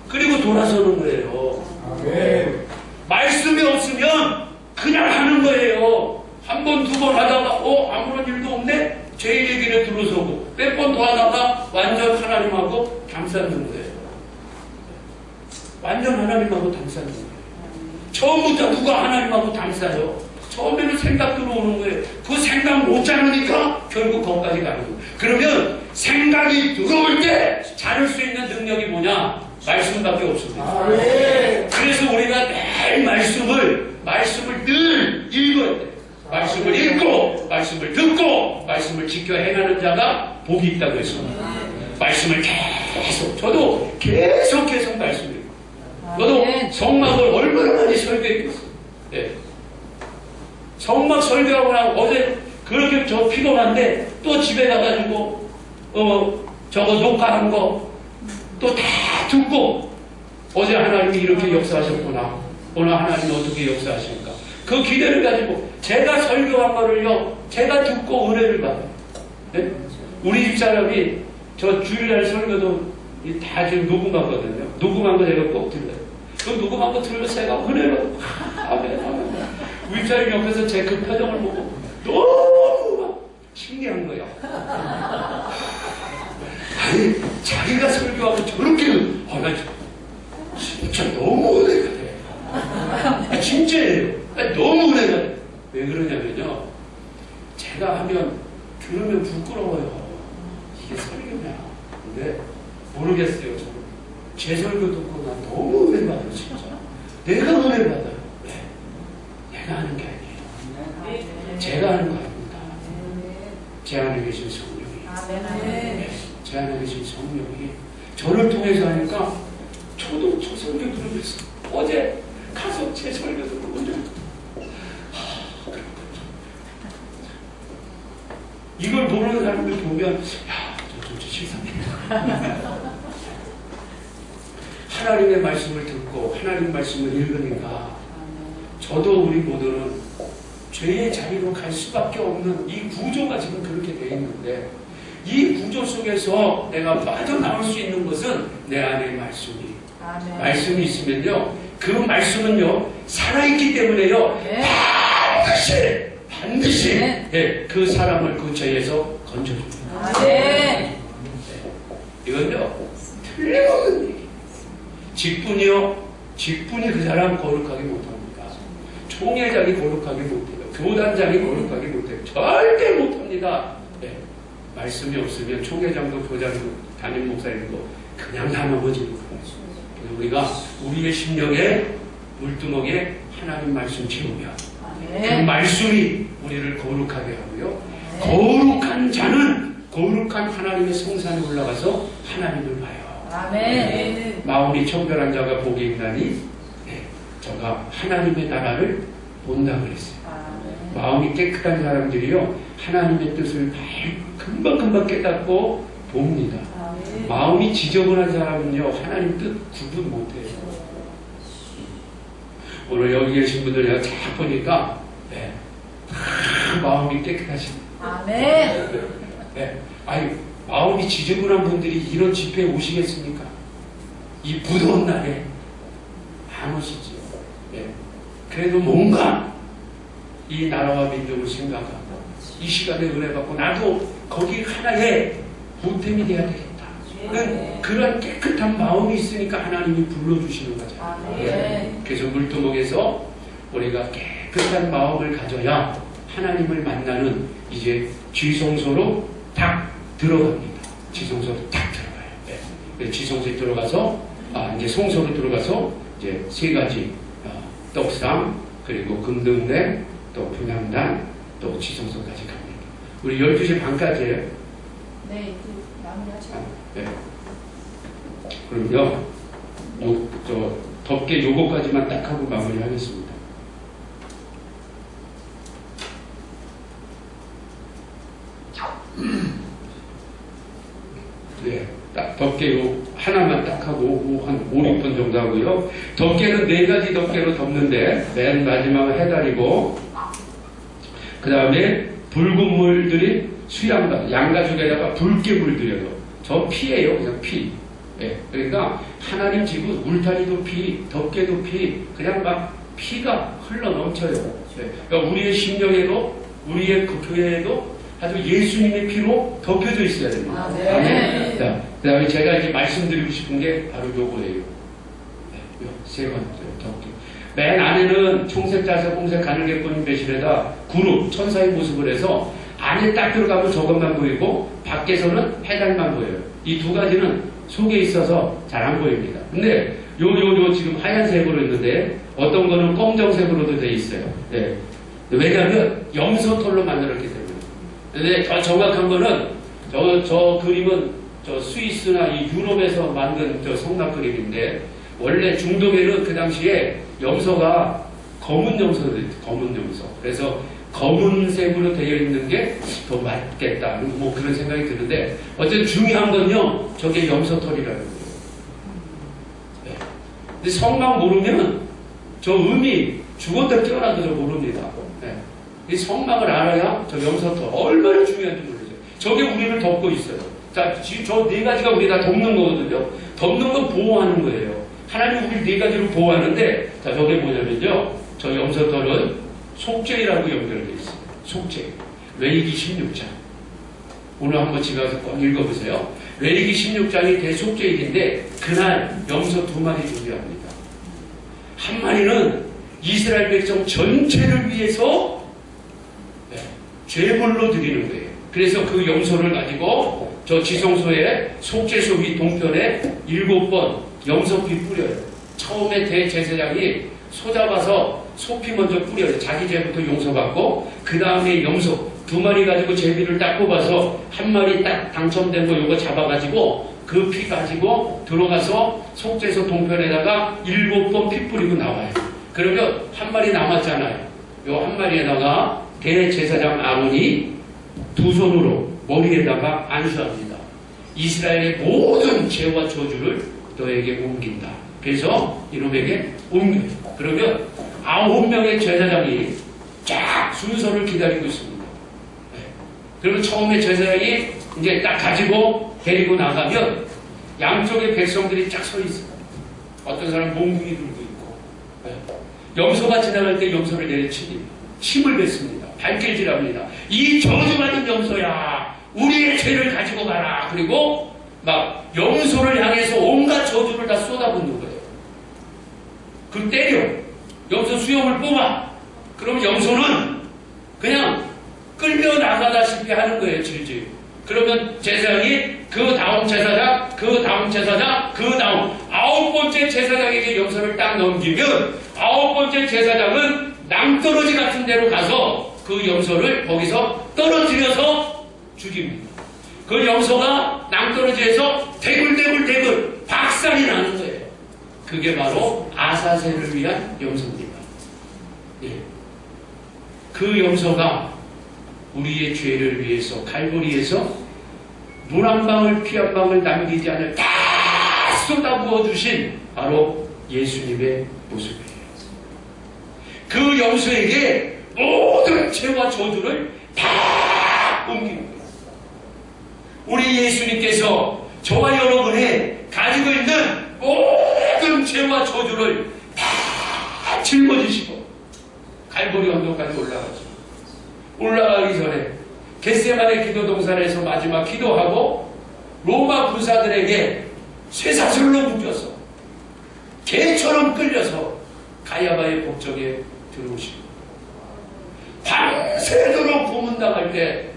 Speaker 1: 그리고 돌아서는 거예요.
Speaker 3: 아멘.
Speaker 1: 말씀이 없으면 그냥 하는 거예요. 한 번, 두 번 하다가 아무런 일도 없네? 제 얘기를 들어서고 몇 번 더 하다가 완전 하나님하고 담쌓는 거예요. 완전 하나님하고 담쌓는 거예요. 처음부터 누가 하나님하고 담쌓요? 처음에는 생각 들어오는 거예요. 그 생각 못 자르니까 결국 거기까지 가는 거예요. 그러면 생각이 들어올 때 자를 수 있는 능력이 뭐냐? 말씀밖에 없습니다.
Speaker 3: 아멘.
Speaker 1: 그래서 우리가 매일 말씀을 늘 읽어야 돼요. 말씀을 읽고, 말씀을 듣고, 말씀을 지켜 행하는 자가 복이 있다고 했습니다. 말씀을 계속, 저도 계속 말씀을 읽고. 저도 성막을 얼마나 많이 설교했겠어요. 네. 성막 설교하고 나고 어제 그렇게 저 피곤한데 또 집에 가가지고 저거 녹화한 거 또 다 듣고 어제 하나님이 이렇게 역사하셨구나. 오늘 하나님이 어떻게 역사하십니까? 그 기대를 가지고 제가 설교한 거를요 제가 듣고 은혜를 받아요. 네? 우리 집 사람이 저 주일날 설교도 다 지금 녹음하거든요. 녹음한 거 제가 꼭 들어요. 그 녹음한 거 들으면서 제가 은혜를 받아요. 아멘. 우리 사람이 옆에서 제 그 표정을 보고 너무 신기한 거야. 아니 자기가 설교하고 저렇게 나 진짜 너무 은혜가 돼. 진짜예요. 너무 은혜가 돼. 왜 그러냐면요 제가 제가 하면 들으면 부끄러워요. 이게 설교냐. 근데 모르겠어요. 제 설교 듣고 난 너무 은혜 받아요. 진짜. 내가 은혜 받아요. 네. 내가 하는 게 아니에요. 제가 하는 거 아닙니다. 제 안에 계신 성령이. 네. 제 안에 계신 성령이 저를 통해서 하니까 저도 저 설교 들으면서 어제 가서 제 설교 듣고 오늘 이걸 모르는 사람들 보면 야, 저 실상이다. 하나님의 말씀을 듣고 하나님 말씀을 읽으니까 저도 우리 모두는 죄의 자리로 갈 수밖에 없는 이 구조가 지금 그렇게 되어 있는데 이 구조 속에서 내가 빠져나올 수 있는 것은 내 안에 말씀이 있으면요 그 말씀은요 살아있기 때문에요 반드시 예, 그 사람을 그 죄에서 건져줍니다. 이건요 틀림없는 얘기. 직분이 그 사람 거룩하게 못합니다. 총회장이 거룩하게 못해요. 교단장이 거룩하게 못해요. 절대 못합니다. 네. 말씀이 없으면 총회장도 교장도 담임 목사님도 그냥 다 넘어지는 거예요. 우리가 우리의 심령에 물두멍에 하나님 말씀 채우면 그 말씀이 우리를 거룩하게 하고요. 거룩한 자는 거룩한 하나님의 성산에 올라가서 하나님을 봐요.
Speaker 2: 아멘.
Speaker 1: 마음이 청결한 자가 복이 있나니 저가 하나님의 나라를 본다 그랬어요. 마음이 깨끗한 사람들이요 하나님의 뜻을 금방금방 깨닫고 봅니다. 마음이 지저분한 사람은요 하나님 뜻 구분 못해요. 오늘 여기 계신 분들 제가 쫙 보니까 마음이 깨끗하십니다. 아니 마음이 지저분한 분들이 이런 집회에 오시겠습니까? 이 무더운 날에 안 오시죠. 그래도 뭔가 이 나라와 민족을 생각하고 이 시간에 은혜 받고 나도 거기 하나의 보탬이 돼야 되겠다. 그런 깨끗한 마음이 있으니까 하나님이 불러주시는 거죠. 그래서 물두멍에서 우리가 깨끗한 마음을 가져야 하나님을 만나는 이제 지성소로 딱 들어갑니다. 지성소로 딱 들어가요. 지성소에 들어가서 이제 성소로 들어가서 이제 세 가지 떡상 그리고 금등대 또 분향단 또 지성소까지 갑니다. 우리 12시 반까지예요.
Speaker 2: 네, 마무리하죠.
Speaker 1: 네. 그럼요. 덮개 요거까지만 딱 하고 마무리하겠습니다. 네, 딱 덮개 요 하나만 딱 하고 한 5, 6분 정도 하고요. 덮개는 4가지 덮개로 덮는데 맨 마지막은 해달이고 그 다음에 붉은 물들이 수양가 양가죽에다가 붉게 물들여요. 저 피예요. 그냥 피. 그러니까 하나님 집은 울타리도 피, 덮개도 피, 그냥 막 피가 흘러 넘쳐요. 그러니까 우리의 심령에도 우리의 그 교회에도 아주 예수님의 피로 덮여져 있어야 됩니다. 아멘. 그 다음에 제가 이제 말씀드리고 싶은 게 바로 요거예요. 세 번째 덮개. 맨 안에는 총색, 자색, 홍색, 가늘게 뿌린 배실에다 구름, 천사의 모습을 해서 안에 딱 들어가면 저것만 보이고 밖에서는 해달만 보여요. 이 두 가지는 속에 있어서 잘 안 보입니다. 근데 요 지금 하얀색으로 있는데 어떤 거는 검정색으로도 돼 있어요. 왜냐하면 염소털로 만들었기 때문에. 근데 더 정확한 거는 저 그림은 저 스위스나 이 유럽에서 만든 저 성막 그림인데 원래 중동에는 그 당시에 염소가 검은 염소가 됐어요. 검은 염소. 그래서 검은색으로 되어 있는 게 더 맞겠다. 뭐 그런 생각이 드는데 어쨌든 중요한 건요. 저게 염소털이라는 거예요. 근데 성막 모르면 저 의미 죽었다 깨어나도 저 모릅니다. 이 성막을 알아야 저 염소털 얼마나 중요한지 모르죠. 저게 우리를 덮고 있어요. 자, 저 4가지가 우리 다 덮는 거거든요. 덮는 건 보호하는 거예요. 하나님 우리 4가지로 보호하는데 자, 저게 뭐냐면요. 저 염소털은 속죄라고 연결되어 있어요. 속죄. 레위기 16장. 오늘 한번 집에 가서 꼭 읽어보세요. 레위기 16장이 대속죄일인데 그날 염소 2마리 준비합니다. 한 마리는 이스라엘 백성 전체를 위해서 제물로 드리는 거예요. 그래서 그 염소를 가지고 저 지성소에 속죄소 위 동편에 7번 염소피 뿌려요. 처음에 대제사장이 소 잡아서 소피 먼저 뿌려요. 자기 죄부터 용서받고 그 다음에 염소 2마리 가지고 제비를 딱 뽑아서 1마리 딱 당첨된 거 요거 잡아가지고 그 피 가지고 들어가서 속죄소 동편에다가 7번 피 뿌리고 나와요. 그러면 1마리 남았잖아요. 요 1마리에다가 대제사장 아론이 2손으로 머리에다가 안수합니다. 이스라엘의 모든 죄와 저주를 너에게 옮긴다. 그래서 이놈에게 옮겨요. 그러면 9명의 제사장이 쫙 순서를 기다리고 있습니다. 그러면 처음에 제사장이 이제 딱 가지고 데리고 나가면 양쪽에 백성들이 쫙 서 있어요. 어떤 사람은 몽둥이 들고 있고 염소가 지나갈 때 염소를 내리치니 힘을 뱉습니다. 발길질합니다. 이 저주받은 염소야, 우리의 죄를 가지고 가라. 그리고 막 염소를 향해서 온갖 저주를 다 쏟아붓는 거예요. 그 때려. 염소 수염을 뽑아. 그럼 염소는 그냥 끌려 나가다시피 하는 거예요. 질질. 그러면 제사장이 그 다음 제사장, 그 다음 제사장, 그 다음 9번째 제사장에게 염소를 딱 넘기면 9번째 제사장은 낭떠러지 같은 데로 가서 그 염소를 거기서 떨어뜨려서 죽입니다. 그 염소가 낭떠러지에서 대굴대굴 박살이 나는 거예요. 그게 바로 아사셀을 위한 염소입니다. 예. 그 염소가 우리의 죄를 위해서 칼보리에서 물 한 방울 피 한 방울 남기지 않을 다 쏟아부어 주신 바로 예수님의 모습이에요. 그 염소에게 모든 죄와 저주를 다 옮기는 거예요. 우리 예수님께서 저와 여러분이 가지고 있는 모든 죄와 저주를 다 짊어지시고 갈보리 언덕까지 올라가죠. 올라가기 전에 겟세마네 기도 동산에서 마지막 기도하고 로마 군사들에게 쇠사슬로 묶여서 개처럼 끌려서 가야바의 법정에 들어오시고 밤새도록 고문당할 때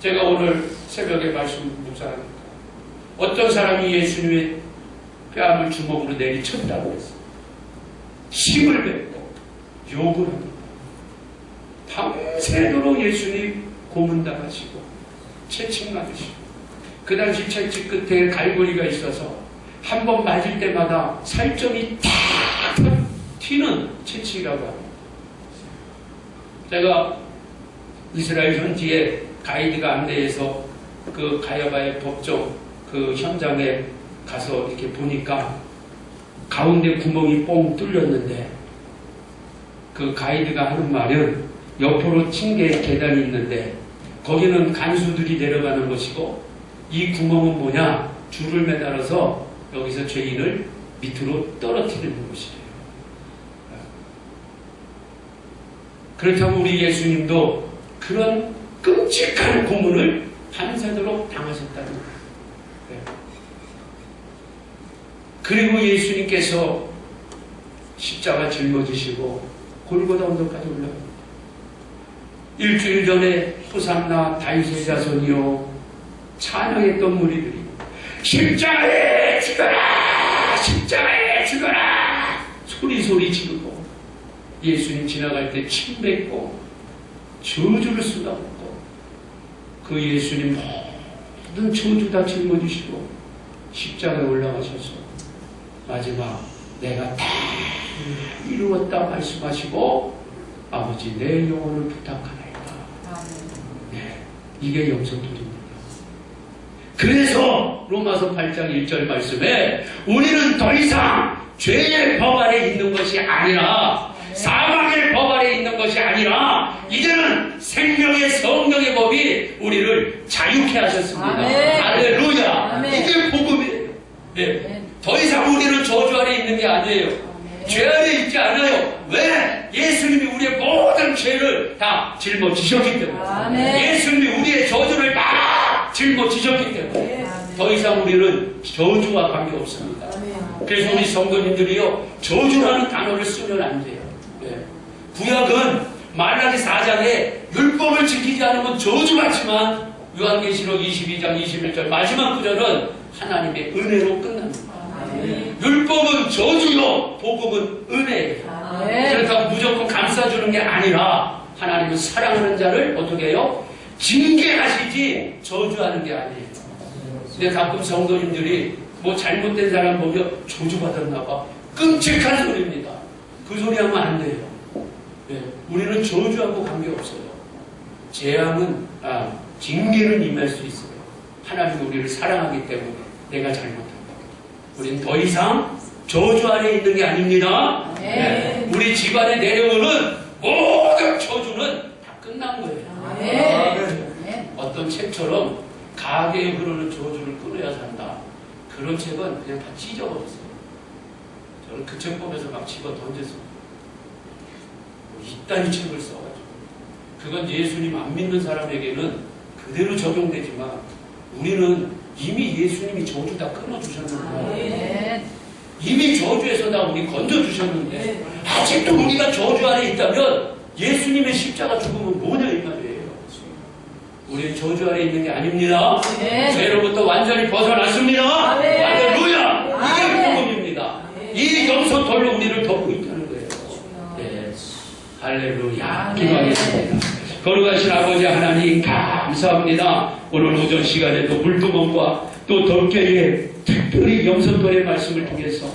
Speaker 1: 제가 오늘 새벽에 말씀 묵상하니까 어떤 사람이 예수님의 뺨을 주먹으로 내리쳤다고 했어요. 힘을 뱉고 욕을 합니다. 밤새도록 예수님 고문당하시고 채찍 맞으시고 그 당시 채찍 끝에 갈고리가 있어서 한 번 맞을 때마다 살점이 탁 튀는 채찍이라고 합니다. 제가 이스라엘 현지에 가이드가 안내해서 그 가야바의 법정 그 현장에 가서 이렇게 보니까 가운데 구멍이 뻥 뚫렸는데 그 가이드가 하는 말은 옆으로 층계 계단이 있는데 거기는 간수들이 내려가는 것이고 이 구멍은 뭐냐? 줄을 매달아서 여기서 죄인을 밑으로 떨어뜨리는 곳이에요. 그렇다면 우리 예수님도 그런 끔찍한 고문을 밤새도록 당하셨다는 거예요. 그리고 예수님께서 십자가 짊어지시고 골고다 언덕까지 올라갑니다. 일주일 전에 호산나 다윗의 자손이요 찬양했던 무리들이 십자가에 죽어라! 십자가에 죽어라! 소리 지르고 예수님 지나갈 때 침 뱉고 저주를 쏟아붓고 그 예수님 모든 저주 다 짊어지시고 십자가에 올라가셔서 마지막 내가 다 이루었다 말씀하시고 아버지 내 영혼을 부탁하나이다. 네, 이게 염소돌입니다. 그래서 로마서 8장 1절 말씀에 우리는 더 이상 죄의 법 아래 있는 것이 아니라 사망의 법 아래 있는 것이 아니라 이제는 생명의 성령의 법이 우리를 자유케 하셨습니다.
Speaker 2: 아멘.
Speaker 1: 할렐루야.
Speaker 2: 아멘.
Speaker 1: 이게 복음이에요. 네. 더 이상 우리는 저주 아래 있는 게 아니에요. 죄 아래 있지 않아요. 왜? 예수님이 우리의 모든 죄를 다 짊어지셨기 때문에.
Speaker 2: 아멘.
Speaker 1: 예수님이 우리의 저주를 다 짊어지셨기 때문에. 더 이상 우리는 저주와 관계없습니다. 그래서 우리 성도님들이요 저주라는 단어를 쓰면 안 돼요. 네. 구약은 말라기 4장에 율법을 지키는 지키지 않으면 저주받지만 요한계시록 22장 21절 마지막 구절은 하나님의 은혜로 끝납니다. 율법은 저주요 복음은 은혜예요. 그러니까 무조건 감싸주는 게 아니라 하나님은 사랑하는 자를 어떻게 해요? 징계하시지 저주하는 게 아니에요. 근데 가끔 성도님들이 뭐 잘못된 사람 보면 저주받았나 봐. 끔찍한 소리입니다. 그 소리 하면 안 돼요. 네, 우리는 저주하고 관계없어요. 재앙은 징계는 임할 수 있어요. 하나님은 우리를 사랑하기 때문에 내가 잘못한 거. 우리는 더 이상 저주 안에 있는 게 아닙니다. 네, 우리 집안에 내려오는 모든 저주는 다 끝난 거예요. 어떤 책처럼 가게에 흐르는 저주를 끊어야 산다. 그런 책은 그냥 다 찢어버렸어요. 저는 그 책 보면서 막 집어 던졌어요. 이딴 책을 써가지고. 그건 예수님 안 믿는 사람에게는 그대로 적용되지만 우리는 이미 예수님이 저주 다 끊어주셨는데 이미 저주에서 다 우리 건져주셨는데 아직도 우리가 저주 안에 있다면 예수님의 십자가 죽음은 뭐냐 이 말이에요. 우리는 저주 안에 있는 게 아닙니다. 죄로부터 완전히 벗어났습니다. 할렐루야! 이게 복음입니다. 이 염소털로 우리를 덮고 있다는 거예요. 네. 할렐루야! 기도하겠습니다. 거룩하신 아버지 하나님 감사합니다. 오늘 오전 시간에도 물두멍과 또 덮개에 특별히 염소털의 말씀을 통해서